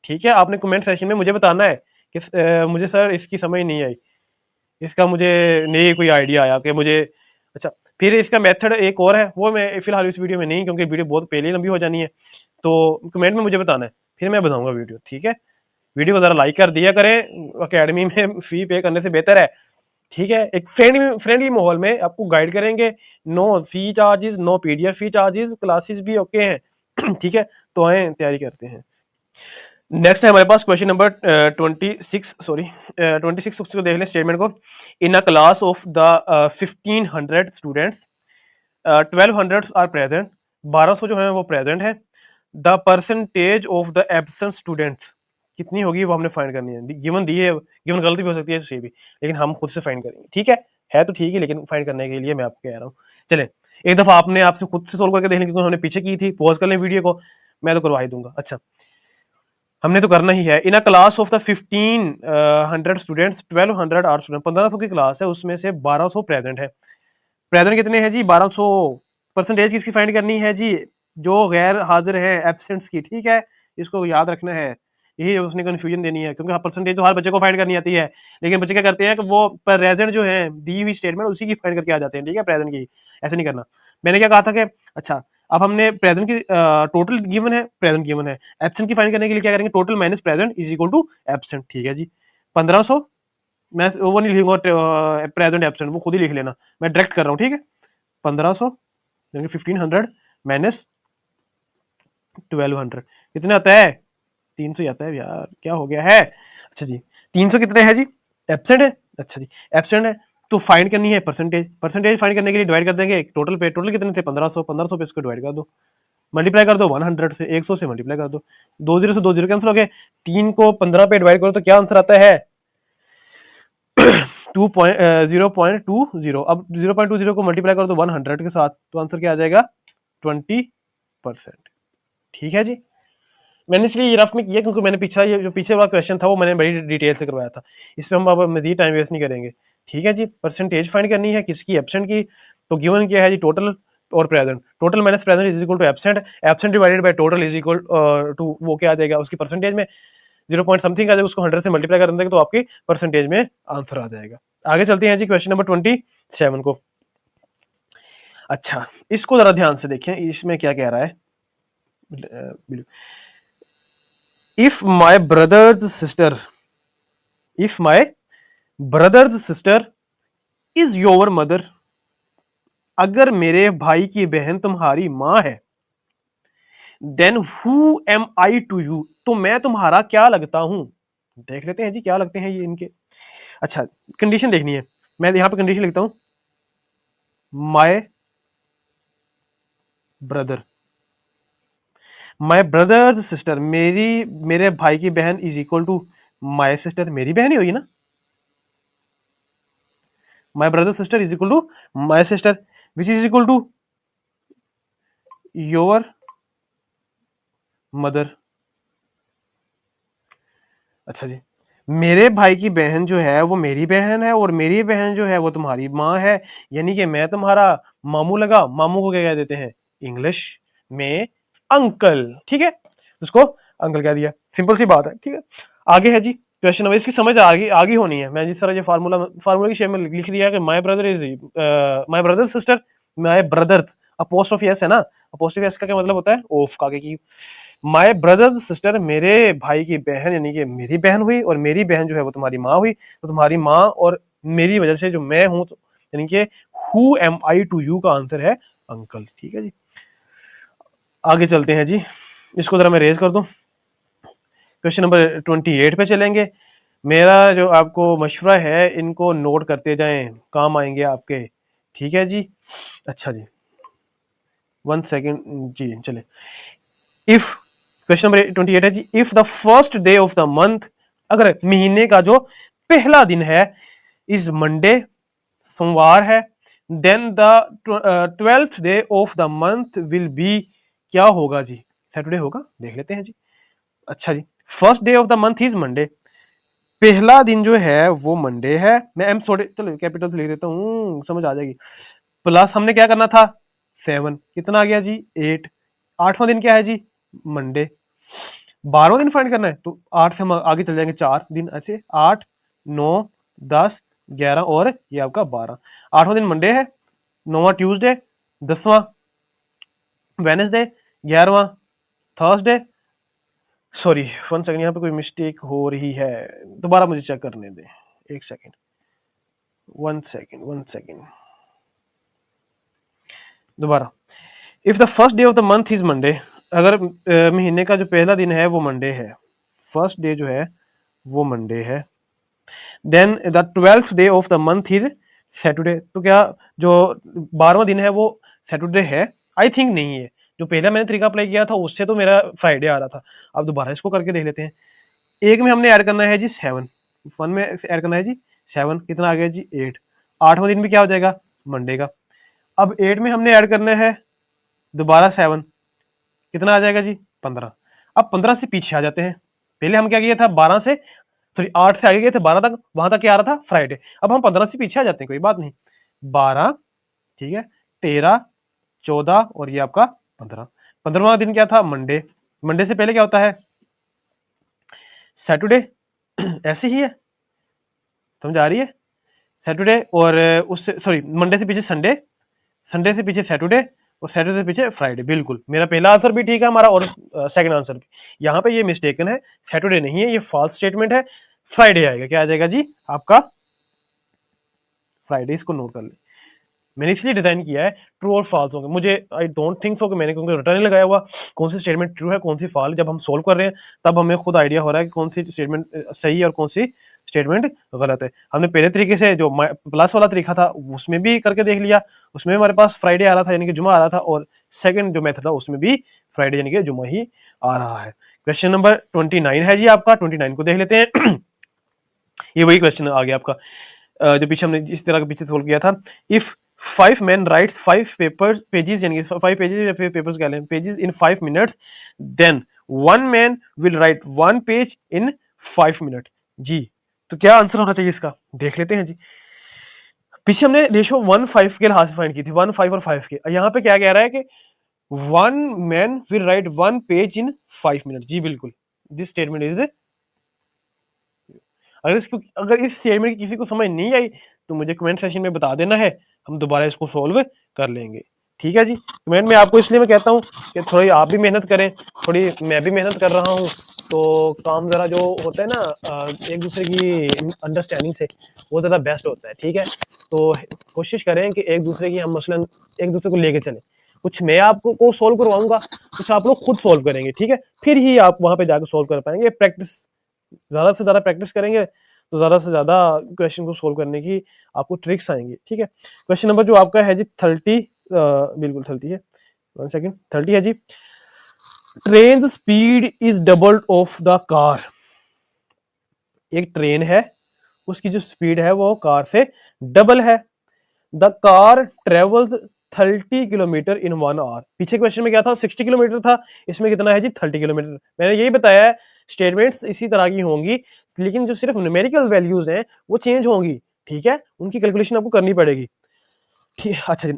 ठीक है, आपने कमेंट सेक्शन में मुझे बताना है कि मुझे सर इसकी समझ नहीं आई, इसका मुझे नहीं कोई आइडिया आया कि मुझे। अच्छा, फिर इसका मेथड एक और है, वो मैं फिलहाल इस वीडियो में नहीं, क्योंकि वीडियो बहुत पहले लंबी हो जानी है, तो कमेंट में मुझे बताना है, फिर मैं बताऊंगा वीडियो। ठीक है, वीडियो को ज़रा लाइक कर दिया करें, अकेडमी में फ़ी पे करने से बेहतर है। ठीक है, एक फ्रेंडली माहौल में आपको गाइड करेंगे, no fee charges, no PDF fee charges, classes भी ओके हैं। ठीक है, तो आए तैयारी करते हैं। नेक्स्ट है हमारे पास क्वेश्चन नंबर 26, सॉरी 26 को देख लें स्टेटमेंट को। In a class of the 1500 students 1200 are present, 1200 जो है वो प्रेजेंट है। The percentage of the absent students कितनी होगी वो हमने फाइंड करनी है। गिवन दी है, गिवन गलती भी हो सकती है सही भी, लेकिन हम खुद से फाइंड करेंगे। ठीक है तो ठीक है, लेकिन फाइंड करने के लिए मैं आपको कह रहा हूँ। चले एक दफा आपने आपसे खुद से सोल्व करके देख लें, क्योंकि हमने पीछे की थी। पॉज कर लें वीडियो को, मैं तो करवा ही दूंगा। अच्छा, हमने तो करना ही है। In a class of the 1500 students 1200 are student, 1500 की क्लास है, उसमें से 1200 प्रेजेंट है। प्रेजेंट कितने हैं जी? 1200। परसेंटेज किसकी फाइंड करनी है जी? जो गैर हाजिर है, एब्सेंट्स की। ठीक है, इसको याद रखना है, यही उसने कंफ्यूजन देनी है, क्योंकि परसेंटेज तो हर बच्चे को फाइंड करनी आती है, लेकिन बच्चे क्या करते हैं कि वो प्रेजेंट जो है दी हुई स्टेटमेंट उसी की फाइंड करके आ जाते हैं। ठीक है, प्रेजेंट की ऐसे नहीं करना। मैंने क्या कहा था कि अच्छा, अब हमने प्रेजेंट की टोटल गिवन है, प्रेजेंट गिवन है, एब्सेंट की फाइंड करने के लिए क्या करेंगे? Total minus present is equal to absent. ठीक है जी, 1500, मैं वो नहीं लिखूंगा प्रेजेंट एब्सेंट, वो खुद ही लिख लेना, मैं डायरेक्ट कर रहा हूँ। ठीक है, 1500 यानी 1500 माइनस 1200 कितने आता है? 300 आता है यार, क्या हो गया है? अच्छा जी, 300 कितने हैं जी? एब्सेंट है। अच्छा जी, एब्सेंट है तो फाइंड करनी है परसेंटेज। परसेंटेज फाइंड करने के लिए डिवाइड कर देंगे टोटल पे। टोटल कितने थे? 1500। 1500 पे इसको डिवाइड कर दो, मल्टीप्लाई कर दो 100 से, 100 से मल्टीप्लाई कर दो, 20 से 20 कैंसिल हो गए, 3 को 15 पे डिवाइड करो तो क्या आंसर आता है? 0.20। अब 0.20 को मल्टीप्लाई करो तो 100 के साथ, तो आंसर क्या आ जाएगा? 20%। ठीक है जी, मैंने इसलिए ये रफ में किया क्योंकि मैंने ये जो पीछे वाला क्वेश्चन था वो मैंने बड़ी डिटेल से करवाया था। इस पर हम अब मजीद टाइम वेस्ट नहीं करेंगे। ठीक है जी, परसेंटेज फाइंड करनी है किसकी? एब्सेंट की। तो गिवन क्या है जी? टोटल और present. Total minus present is equal to absent, absent divided by total is equal to वो क्या आ जाएगा? उसकी परसेंटेज में 0 पॉइंट समथिंग आ जाएगा, उसको 100 से मल्टीप्लाई कर देंगे तो आपकी परसेंटेज में आंसर आ जाएगा। आगे चलते हैं जी क्वेश्चन नंबर 27 को। अच्छा, इसको जरा ध्यान से देखें, इसमें क्या कह रहा है। If my brother's sister is your mother, अगर मेरे भाई की बहन तुम्हारी मां है, then who am I to you, तो मैं तुम्हारा क्या लगता हूं? देख लेते हैं जी क्या लगते हैं ये इनके। अच्छा, कंडीशन देखनी है, मैं यहां पे कंडीशन लिखता हूं, my brother, my brother's sister, मेरे भाई की बहन is equal to my sister, मेरी बहन ही होगी ना। My brother sister is equal to my sister which is equal to your mother. अच्छा जी, मेरे भाई की बहन जो है वो मेरी बहन है, और मेरी बहन जो है वो तुम्हारी माँ है, यानी कि मैं तुम्हारा मामू लगा। मामू को क्या कह देते हैं इंग्लिश में? अंकल। ठीक है, उसको अंकल कह दिया, सिंपल सी बात है। ठीक है, आगे है जी क्वेश्चन नंबर, इसकी समझ आगे होनी है। मैं जिस तरह ये फार्मूला की शेप में लिख दिया कि my brother is my brother sister, my brother apostrophe S है ना, अपोस्ट्रोफी एस का क्या मतलब होता है? ऑफ का की। माय ब्रदर सिस्टर, मेरे भाई की बहन यानी कि मेरी बहन हुई, और मेरी बहन जो है वो तुम्हारी माँ हुई, तो तुम्हारी माँ और मेरी वजह से जो मैं हूं, तो यानी कि who am I to you का आंसर है अंकल। ठीक है जी, आगे चलते हैं जी, इसको जरा मैं रेज कर दूं। क्वेश्चन नंबर 28 पे चलेंगे। मेरा जो आपको मशवरा है, इनको नोट करते जाएं, काम आएंगे आपके। ठीक है जी, अच्छा जी, 1 सेकेंड जी, चले। इफ क्वेश्चन नंबर 28 है जी, if the first day of the month, अगर महीने का जो पहला दिन है इज मंडे, सोमवार है, then the 12th day of the month will be, क्या होगा जी? सैटरडे होगा, देख लेते हैं जी। अच्छा जी, first day of the month is Monday, पहला दिन जो है वो मंडे है। मैं एम थोड़े चलो कैपिटल लिख देता हूँ, समझ आ जाएगी। प्लस हमने क्या करना था? 7, कितना आ गया जी? 8। 8वां दिन क्या है जी? मंडे। 12वां दिन फाइंड करना है तो 8 से हम आगे चल जाएंगे, 4 दिन ऐसे 8 9 10 11 और ये आपका 12। 8वां दिन मंडे है, 9वां ट्यूसडे, 10वां वेडनेसडे, 11वां थर्सडे। सॉरी 1 सेकंड, यहाँ पे कोई मिस्टेक हो रही है, दोबारा मुझे चेक करने दे, 1 सेकंड, 1 सेकंड, 1 सेकंड, दोबारा। If the first day of the month is Monday, अगर महीने का जो पहला दिन है वो मंडे है, फर्स्ट डे जो है वो मंडे है, then the 12th day of the month is Saturday, तो क्या जो 12वां दिन है वो सैटरडे है? आई थिंक नहीं है, जो पहला मैंने तरीका अप्लाई किया था उससे तो मेरा फ्राइडे आ रहा था। अब दोबारा इसको करके देख लेते हैं। एक में हमने ऐड करना है जी 7, 1 में ऐड करना है जी 7, कितना आ गया जी 8, 8वां दिन भी क्या हो जाएगा मंडे का। अब 8 में हमने ऐड करना है दोबारा 7, कितना आ जाएगा जी 15। अब 15 से पीछे आ जाते हैं, पहले हम क्या किया था 12 से, सॉरी 8 से आगे गए थे 12 तक, वहां तक क्या आ रहा था फ्राइडे। अब हम 15 से पीछे आ जाते हैं, कोई बात नहीं, 12, ठीक है, 13, 14 और ये आपका 15। 15वां दिन क्या था मंडे, मंडे से पहले क्या होता है सैटरडे, ऐसे ही है, समझ आ रही है, सैटरडे और उससे सॉरी मंडे से पीछे संडे, संडे से पीछे सैटरडे और सैटरडे से पीछे फ्राइडे। बिल्कुल मेरा पहला आंसर भी ठीक है हमारा और सेकंड आंसर भी, यहाँ पे ये मिस्टेकन है, सैटरडे नहीं है, ये फॉल्स स्टेटमेंट है, फ्राइडे आएगा। क्या आ जाएगा जी आपका फ्राइडे, इसको नोट कर ले। मैंने इसलिए डिजाइन किया है ट्रू और फॉल्स होंगे, मुझे आई डोंट थिंक सो कि मैंने क्योंकि रिटर्न नहीं लगाया हुआ कौन सी स्टेटमेंट ट्रू है कौन सी फॉल्स, जब हम सोल्व कर रहे हैं तब हमें खुद आइडिया हो रहा है कि कौन सी स्टेटमेंट सही है और कौन सी स्टेटमेंट गलत है। हमने पहले तरीके से जो प्लस वाला तरीका था उसमें भी करके देख लिया, उसमें हमारे पास फ्राइडे आ रहा था यानी कि जुमा आ रहा था, और सेकंड जो मेथड था उसमें भी फ्राइडे यानी कि जुमा ही आ रहा है। क्वेश्चन नंबर 29 है जी आपका, 29 को देख लेते हैं। ये वही क्वेश्चन आ गया आपका जो पीछे हमने इस तरह के पीछे सोल्व किया था। If 5 men writes 5 papers pages यानी 5 pages या फिर पेपर्स कह लें pages in 5 minutes, then 1 man will write 1 page in 5 minutes। जी तो क्या आंसर होना चाहिए इसका, देख लेते हैं जी। पीछे हमने रेशो 1:5 के लिहाज से फाइंड की थी, 1:5 और 5 के, यहाँ पे क्या कह रहा है कि 1 man will write 1 page in 5 minutes। जी बिल्कुल, दिस स्टेटमेंट इज, अगर इस स्टेटमेंट की किसी को समझ नहीं आई तो मुझे कमेंट सेक्शन में बता देना है, हम दोबारा इसको सोल्व कर लेंगे, ठीक है जी। कमेंट में आपको इसलिए मैं कहता हूँ कि थोड़ी आप भी मेहनत करें, थोड़ी मैं भी मेहनत कर रहा हूँ, तो काम ज़रा जो होता है ना एक दूसरे की अंडरस्टैंडिंग से वो ज़्यादा बेस्ट होता है, ठीक है। तो कोशिश करें कि एक दूसरे की हम मसलन एक दूसरे को लेके चलें, कुछ मैं आपको को सोल्व करवाऊंगा, कुछ आप लोग खुद सोल्व करेंगे, ठीक है, फिर ही आप वहां पे जाकर सोल्व कर पाएंगे। प्रैक्टिस ज़्यादा से ज़्यादा प्रैक्टिस करेंगे तो ज़्यादा से ज़्यादा क्वेश्चन को सोल्व करने की आपको ट्रिक्स आएंगी, ठीक है। क्वेश्चन नंबर जो आपका है जी 30, बिल्कुल 30 है, 1 सेकंड, 30 है जी। Train speed is double of the car, एक ट्रेन है उसकी जो स्पीड है वो कार से डबल है। The car travels 30 kilometre in 1 hour. पीछे क्वेश्चन में क्या था 60 किलोमीटर था, इसमें कितना है जी 30 किलोमीटर। मैंने यही बताया है स्टेटमेंट्स इसी तरह की होंगी, लेकिन जो सिर्फ न्यूमेरिकल वैल्यूज हैं वो चेंज होंगी, ठीक है, उनकी कैलकुलेशन आपको करनी पड़ेगी, ठीक। अच्छा,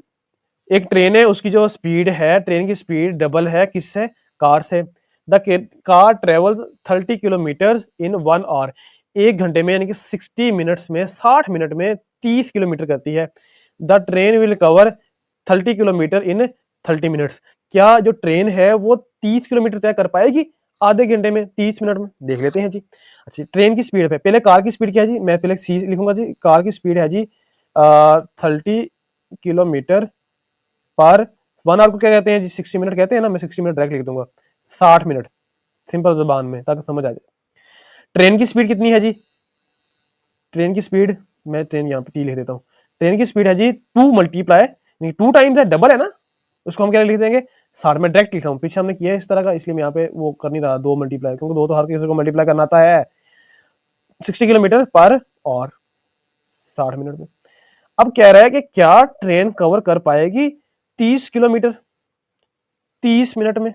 एक ट्रेन है उसकी जो स्पीड है, ट्रेन की स्पीड डबल है किससे, कार से। The car travels 30 kilometre in 1 hour, 1 घंटे में यानी कि 60 मिनट्स में 60 मिनट में 30 किलोमीटर करती है। The train will cover 30 kilometre in 30 minutes, क्या जो ट्रेन है वो 30 किलोमीटर तय कर पाएगी आधे घंटे में 30 मिनट में, देख लेते हैं जी। अच्छा, ट्रेन की स्पीड पे पहले कार की स्पीड क्या है जी, मैं पहले सी लिखूंगा जी, कार की स्पीड है जी 30 किलोमीटर पर 1 आवर को क्या कहते हैं जी 60 मिनट कहते हैं ना, मैं 60 मिनट डायरेक्ट लिख दूंगा, 60 मिनट सिंपल जुबान में ताकि समझ आ जाए। ट्रेन की स्पीड कितनी है जी, ट्रेन की स्पीड मैं ट्रेन यहाँ पे टी लिख देता हूँ, ट्रेन की स्पीड है जी 2 मल्टीप्लाई 2 टाइम्स है, डबल है ना, उसको हम क्या लिख देंगे 60 में डायरेक्ट लिख रहा हूँ, पीछे हमने किया है इस तरह का इसलिए मैं यहाँ पे वो कर नहीं रहा 2 मल्टीप्लाई, क्योंकि 2 तो हर किसी को मल्टीप्लाई करना आता है। 60 किलोमीटर पर और 60 मिनट में। अब कह रहा है कि क्या ट्रेन कवर कर पाएगी 30 किलोमीटर 30 मिनट में,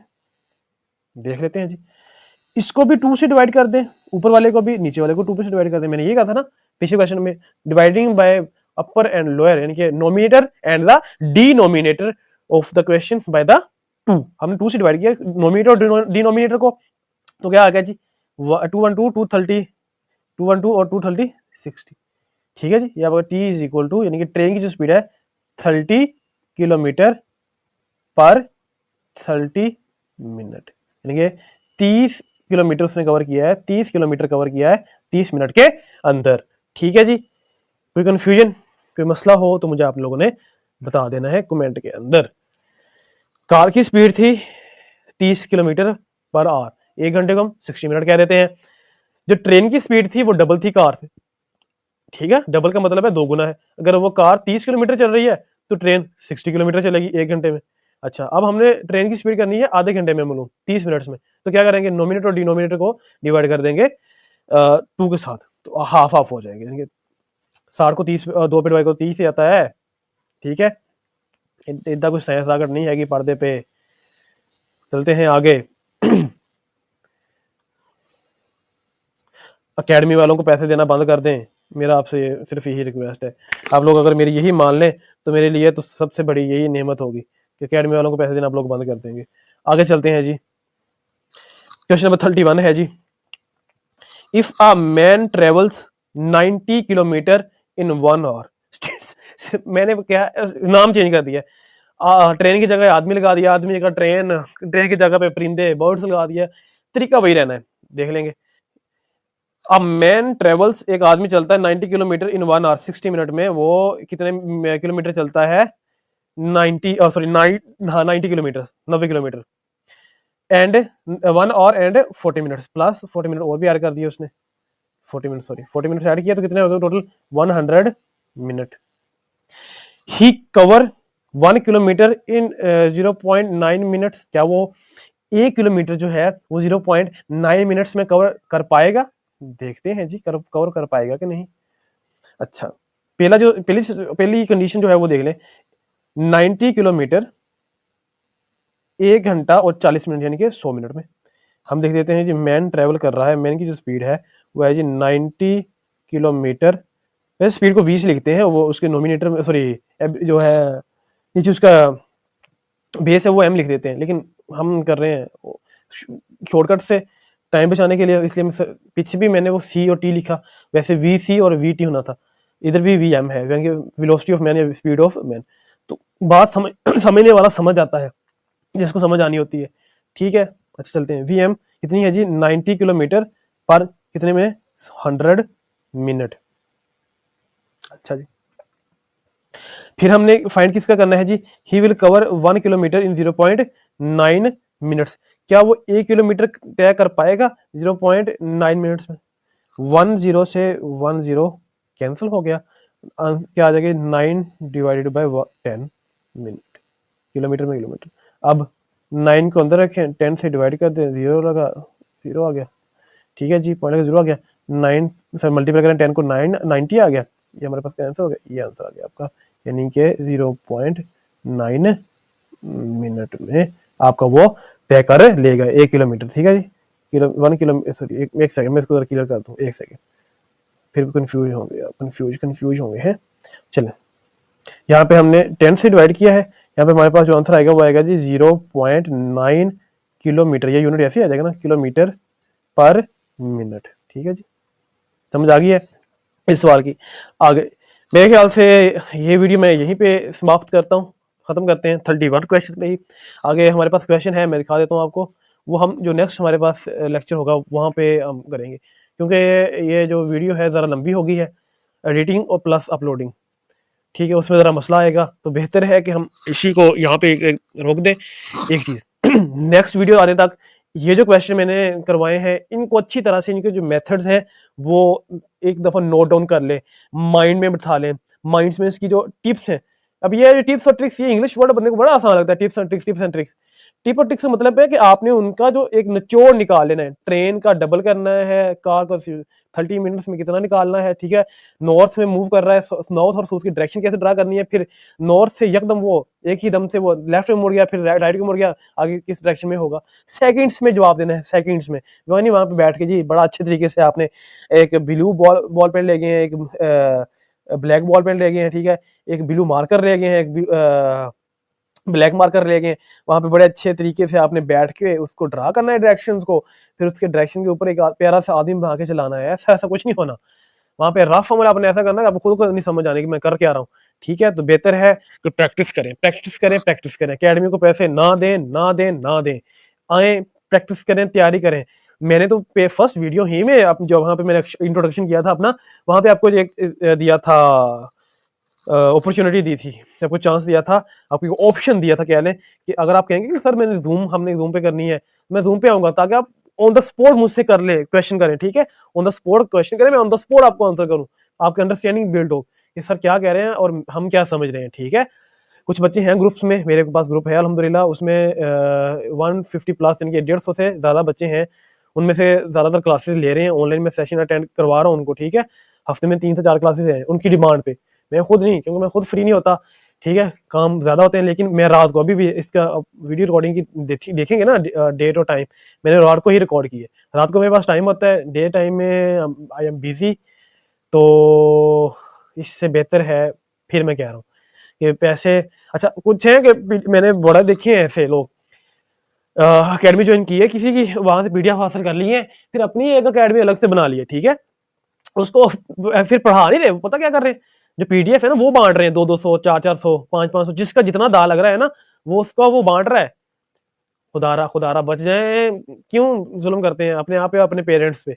देख लेते हैं जी। इसको भी 2 से डिवाइड कर दें, ऊपर वाले को भी नीचे वाले को 2 से डिवाइड कर दें, मैंने ये कहा था ना पिछले क्वेश्चन में, dividing by upper and lower यानी कि nominator and the denominator of the question by the 2, हमने 2 से डिवाइड किया नोमिनेटर और डिनोमिनेटर को, तो क्या आ गया जी 212 230 212 और 230 60, ठीक है जी। यहाँ पर टी इज इक्वल टू, यानी कि ट्रेन की जो स्पीड है 30 किलोमीटर पर 30 मिनट, यानी कि 30 किलोमीटर उसने कवर किया है, 30 किलोमीटर कवर किया है 30 मिनट के अंदर, ठीक है जी। कोई कंफ्यूजन, कोई मसला हो तो मुझे आप लोगों ने बता देना है कमेंट के अंदर। कार की स्पीड थी 30 किलोमीटर पर आवर, 1 घंटे को हम 60 मिनट कह देते हैं। जो ट्रेन की स्पीड थी वो डबल थी कार से, ठीक है, डबल का मतलब है 2 गुना है। अगर वो कार 30 किलोमीटर चल रही है तो ट्रेन 60 किलोमीटर चलेगी 1 घंटे में। अच्छा, अब हमने ट्रेन की स्पीड करनी है आधे घंटे में, मालूम 30 मिनट में, तो क्या करेंगे, नोमिनेटर और डिनोमिनेटर को डिवाइड कर देंगे 2 के साथ, तो हाफ हाफ हो जाएंगे। 60 को 30 2 पे डिवाइड करो 30 से आता है, ठीक है। इतना कुछ साइंस ताकत नहीं है कि पर्दे पे। चलते हैं आगे। अकेडमी वालों को पैसे देना बंद कर दें, मेरा आपसे सिर्फ यही रिक्वेस्ट है। आप लोग अगर मेरी यही मान लें तो मेरे लिए तो सबसे बड़ी यही नेमत होगी कि अकेडमी वालों को पैसे देना आप लोग बंद कर देंगे। आगे चलते हैं जी, क्वेश्चन नंबर 31 है जी, if a man travels 90 kilometre in 1 hour. मैंने क्या नाम चेंज कर दिया, ट्रेन की जगह आदमी लगा दिया, आदमी की जगह ट्रेन, ट्रेन की जगह पे परिंदे बर्ड्स लगा दिया, तरीका वही रहना है, देख लेंगे। अब मैन ट्रेवल्स, एक आदमी चलता है 90 किलोमीटर इन 1 आवर, 60 मिनट में वो कितने किलोमीटर चलता है, 90 kilometre, 90 kilometre, and 1 our and 40 minute plus 40 minute और भी ऐड कर दिए उसने, 40 मिनट, सॉरी 40 मिनट ऐड किया तो कितने हो गए total 100 minute. He cover 1 kilometre in 0.9 minutes, क्या वो 1 किलोमीटर जो है वो 0.9 मिनट्स में कवर कर पाएगा, देखते हैं जी कवर कर पाएगा कि नहीं। अच्छा, पहली कंडीशन जो है वो देख लें, 90 किलोमीटर 1 घंटा और 40 मिनट, यानी कि 100 मिनट में। हम देख देते हैं जी, मैन ट्रेवल कर रहा है, मैन की जो स्पीड है वो है जी 90 किलोमीटर, वैसे स्पीड को 20 लिखते हैं, वो उसके नोमिनेटर में, सॉरी जो है नीचे उसका बेस है वो एम लिख देते हैं, लेकिन हम कर रहे हैं शॉर्टकट से टाइम बचाने के लिए, इसलिए पीछे भी मैंने वो सी और टी लिखा, वैसे वी सी और वी टी होना था, इधर भी वी एम है, वेलोसिटी ऑफ मैन या स्पीड ऑफ मैन। तो बात समझने वाला समझ आता है, जिसको समझ आनी होती है, ठीक है। अच्छा चलते हैं, वी एम कितनी है जी 90 किलोमीटर पर कितने में 100 मिनट। अच्छा जी, फिर हमने फाइंड किसका करना है जी, he will cover 1 kilometre in 0.9 minutes, क्या वो 1 किलोमीटर तय कर पाएगा 0.9 मिनट्स में। 10 से 10 कैंसिल हो गया, क्या आ जाएगा 9 डिवाइडेड बाय 10 मिनट, किलोमीटर में किलोमीटर। अब 9 को अंदर रखें, 10 से डिवाइड कर दें, 0 लगा, 0 आ गया, ठीक है जी, पॉइंट का 0 आ गया, 9 से मल्टीप्लाई करें 10 को 9 90 आ गया, ये हमारे पास आंसर हो गया, ये आंसर आ गया आपका, यानी कि 0.9 मिनट में आपका वो तय कर लेगा 1 किलोमीटर, ठीक है जी। 1 किलोमीटर, सॉरी एक सेकंड मैं इसको क्लियर कर दूं, एक सेकंड, फिर कंफ्यूज होंगे आप, कंफ्यूज होंगे हैं। चलें, यहाँ पे हमने 10 से डिवाइड किया है, यहाँ पे हमारे पास जो आंसर आएगा वो आएगा जी 0.9 किलोमीटर, ये यूनिट ऐसे आ जाएगा ना, किलोमीटर पर मिनट, ठीक है जी। समझ आ गई है इस सवाल की। आगे मेरे ख्याल से ये वीडियो मैं यहीं पे समाप्त करता हूँ, ख़त्म करते हैं 31 क्वेश्चन पे ही। आगे हमारे पास क्वेश्चन है, मैं दिखा देता हूँ आपको, वो हम जो नेक्स्ट हमारे पास लेक्चर होगा वहाँ पे हम करेंगे, क्योंकि ये जो वीडियो है ज़रा लंबी हो गई है, एडिटिंग और प्लस अपलोडिंग, ठीक है, उसमें ज़रा मसला आएगा, तो बेहतर है कि हम इसी को यहाँ पे रोक दें। एक चीज़ नेक्स्ट वीडियो आने तक ये जो क्वेश्चन मैंने करवाए हैं इनको अच्छी तरह से, इनके जो मेथड्स हैं वो एक दफ़ा नोट डाउन कर ले, माइंड में बिठा लें, माइंड्स में इसकी जो टिप्स हैं। अब ये टिप्स और ट्रिक्स, ये इंग्लिश वर्ड बनने को बड़ा आसान लगता है, tips and tricks, tips and tricks. Tip और ट्रिक्स का मतलब है कि आपने उनका जो एक निचोड़ निकाल लेना है, ट्रेन का डबल करना है, कार का 30 मिनट्स में कितना निकालना है, ठीक है, नॉर्थ में मूव कर रहा है, नॉर्थ और साउथ की डायरेक्शन कैसे ड्रा करनी है, फिर नॉर्थ से एकदम वो एक ही दम से वो लेफ्ट में मुड़ गया, फिर राइट को मुड़ गया, आगे किस डायरेक्शन में होगा, सेकंड्स में जवाब देना है, सेकंड्स में, वो नहीं वहां पे बैठ के जी बड़ा अच्छे तरीके से आपने एक ब्लू बॉल पेन ले गए हैं, एक ब्लैक बॉल पेन ले गए हैं, ठीक है, एक ब्लू मार्कर ले गए हैं, एक ब्लैक मार्कर ले गए, वहाँ पे बड़े अच्छे तरीके से आपने बैठ के उसको ड्रा करना है डायरेक्शंस को, फिर उसके डायरेक्शन के ऊपर एक प्यारा सा आदमी बना के चलाना है। ऐसा ऐसा कुछ नहीं होना। वहाँ पे रफ फॉर्मूला आपने ऐसा करना है कि आपको खुद को नहीं समझ आने कि मैं कर क्या रहा हूँ। ठीक है, तो बेहतर है कि प्रैक्टिस करें, प्रैक्टिस करें, प्रैक्टिस करें। अकेडमी को पैसे ना दें, ना दें, ना दें, आए प्रैक्टिस करें, तैयारी करें। मैंने तो फर्स्ट वीडियो ही में जो वहाँ पे मैंने इंट्रोडक्शन किया था अपना, वहाँ पे आपको एक दिया था, अपॉर्चुनिटी दी थी, आपको चांस दिया था, आपको ऑप्शन दिया था कह लें कि अगर आप कहेंगे कि सर हमने जूम पे करनी है, मैं जूम पे आऊंगा ताकि आप ऑन द स्पॉट मुझसे कर ले क्वेश्चन करें। ठीक है, ऑन द स्पॉट क्वेश्चन करें, मैं ऑन द स्पॉट आपको आंसर करूं, आपकी अंडरस्टैंडिंग बिल्ड हो कि सर क्या कह रहे हैं और हम क्या समझ रहे हैं। ठीक है, कुछ बच्चे हैं ग्रुप्स में, मेरे पास ग्रुप है अल्हम्दुलिल्लाह, उसमें 150 प्लस यानी कि 150 से ज़्यादा बच्चे हैं, उनमें से ज़्यादातर क्लासेस ले रहे हैं, ऑनलाइन में सेशन अटेंड करवा रहा हूँ उनको। ठीक है, हफ्ते में 3 से 4 क्लासेस हैं उनकी डिमांड पे, मैं खुद नहीं, क्योंकि मैं खुद फ्री नहीं होता। ठीक है, काम ज़्यादा होते हैं, लेकिन मैं रात को अभी भी इसका वीडियो रिकॉर्डिंग की देखेंगे ना, डेट और टाइम मैंने रात को ही रिकॉर्ड की है। रात को मेरे पास टाइम होता है, डे टाइम में आई एम बिजी, तो इससे बेहतर है, फिर मैं कह रहा हूँ कि पैसे, अच्छा कुछ है कि मैंने बड़ा देखे हैं ऐसे लोग, अकेडमी ज्वाइन की है किसी की, वहां से पीडीएफ हासिल कर ली है, फिर अपनी एक अकेडमी अलग से बना ली है। ठीक है, उसको फिर पढ़ा नहीं रहे, पता क्या कर रहे हैं, जो पीडीएफ है ना वो बांट रहे हैं, 200 400 500, जिसका जितना दाल लग रहा है ना वो उसका वो बांट रहा है। खुदारा बच जाए, क्यों जुल्म करते हैं अपने आप पे, अपने पेरेंट्स पे।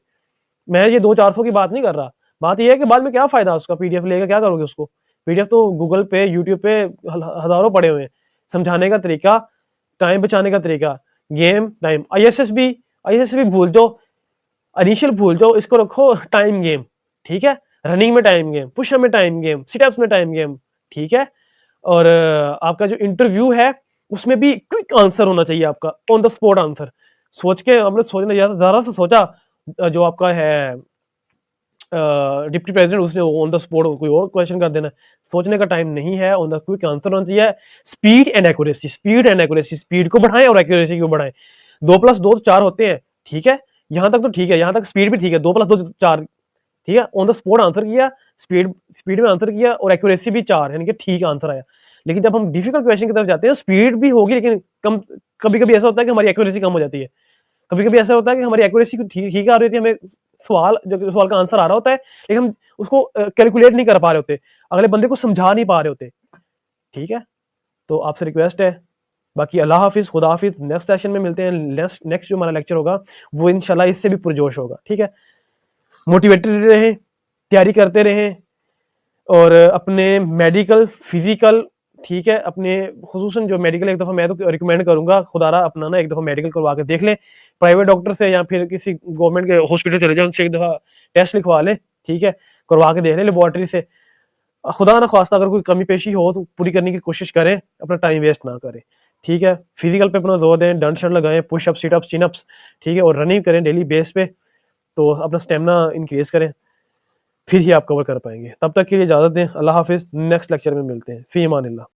मैं ये 200-400 की बात नहीं कर रहा, बात ये है कि बाद में क्या फायदा उसका, पीडीएफ लेकर क्या करोगे उसको। पीडीएफ तो गूगल पे, यूट्यूब पे हजारों पड़े हुए हैं, समझाने का तरीका, टाइम बचाने का तरीका, गेम टाइम, आईएसएस भी भूल जाओ, इनिशियल भूल जाओ, इसको रखो टाइम गेम। ठीक है, रनिंग में टाइम गेम, पुशअप में टाइम गेम, सिटअप्स में टाइम गेम। ठीक है, और आपका जो इंटरव्यू है उसमें भी क्विक आंसर होना चाहिए आपका, ऑन द स्पॉट आंसर। सोच के हमने सोचना ज़रा सा सोचा, जो आपका है डिप्टी प्रेसिडेंट, उसने ऑन द स्पॉट कोई और क्वेश्चन कर देना। सोचने का टाइम नहीं है, ऑन द क्विक आंसर होना चाहिए। Speed and accuracy, speed and accuracy, speed को बढ़ाएं और एक्यूरेसी को बढ़ाएं। 2+2 तो 4 होते हैं। ठीक है, यहाँ तक तो ठीक है, यहाँ तक स्पीड भी ठीक है, 2+2 4। ठीक है, ऑन द स्पॉट आंसर किया, स्पीड में आंसर किया और एक्यूरेसी भी 4, यानी कि ठीक आंसर आया। लेकिन जब हम डिफिकल्ट क्वेश्चन की तरफ जाते हैं, स्पीड भी होगी लेकिन कम, कभी कभी ऐसा होता है कि हमारी एक्यूरेसी कम हो जाती है। कभी कभी ऐसा होता है कि हमारी एक्यूरेसी ठीक आ रही होती है, हमें सवाल का आंसर आ रहा होता है, लेकिन हम उसको कैलकुलेट नहीं कर पा रहे होते, अगले बंदे को समझा नहीं पा रहे होते। ठीक है, तो आपसे रिक्वेस्ट है, बाकी अल्लाह हाफिज, खुदा हाफिज। नेक्स्ट सेशन में मिलते हैं, नेक्स्ट जो हमारा लेक्चर होगा वो इंशाल्लाह इससे भी पुरजोश होगा। ठीक है, मोटिवेटेड रहें, तैयारी करते रहें, और अपने मेडिकल फिजिकल, ठीक है, अपने खुसूसन जो मेडिकल, एक दफ़ा मैं तो रिकमेंड करूंगा खुदारा अपना ना, एक दफ़ा मेडिकल करवा के देख लें, प्राइवेट डॉक्टर से या फिर किसी गवर्नमेंट के हॉस्पिटल चले जाए, उनसे एक दफ़ा टेस्ट लिखवा लें। ठीक है, करवा के देख लें लेबॉर्ट्री से। खुदा ना खास्ता अगर कोई कमी पेशी हो तो पूरी करने की कोशिश करें, अपना टाइम वेस्ट ना करें। ठीक है, फिजिकल पे अपना जोर दें, डंड शंड लगाएं, पुशअप, सिटअप्स, चिनअप्स। ठीक है, और रनिंग करें डेली बेस पे, तो अपना स्टेमिना इंक्रीज करें, फिर ही आप कवर कर पाएंगे। तब तक के लिए इजाज़त दें, अल्लाह हाफिज़। नेक्स्ट लेक्चर में मिलते हैं, फ़ी अमानिल्लाह।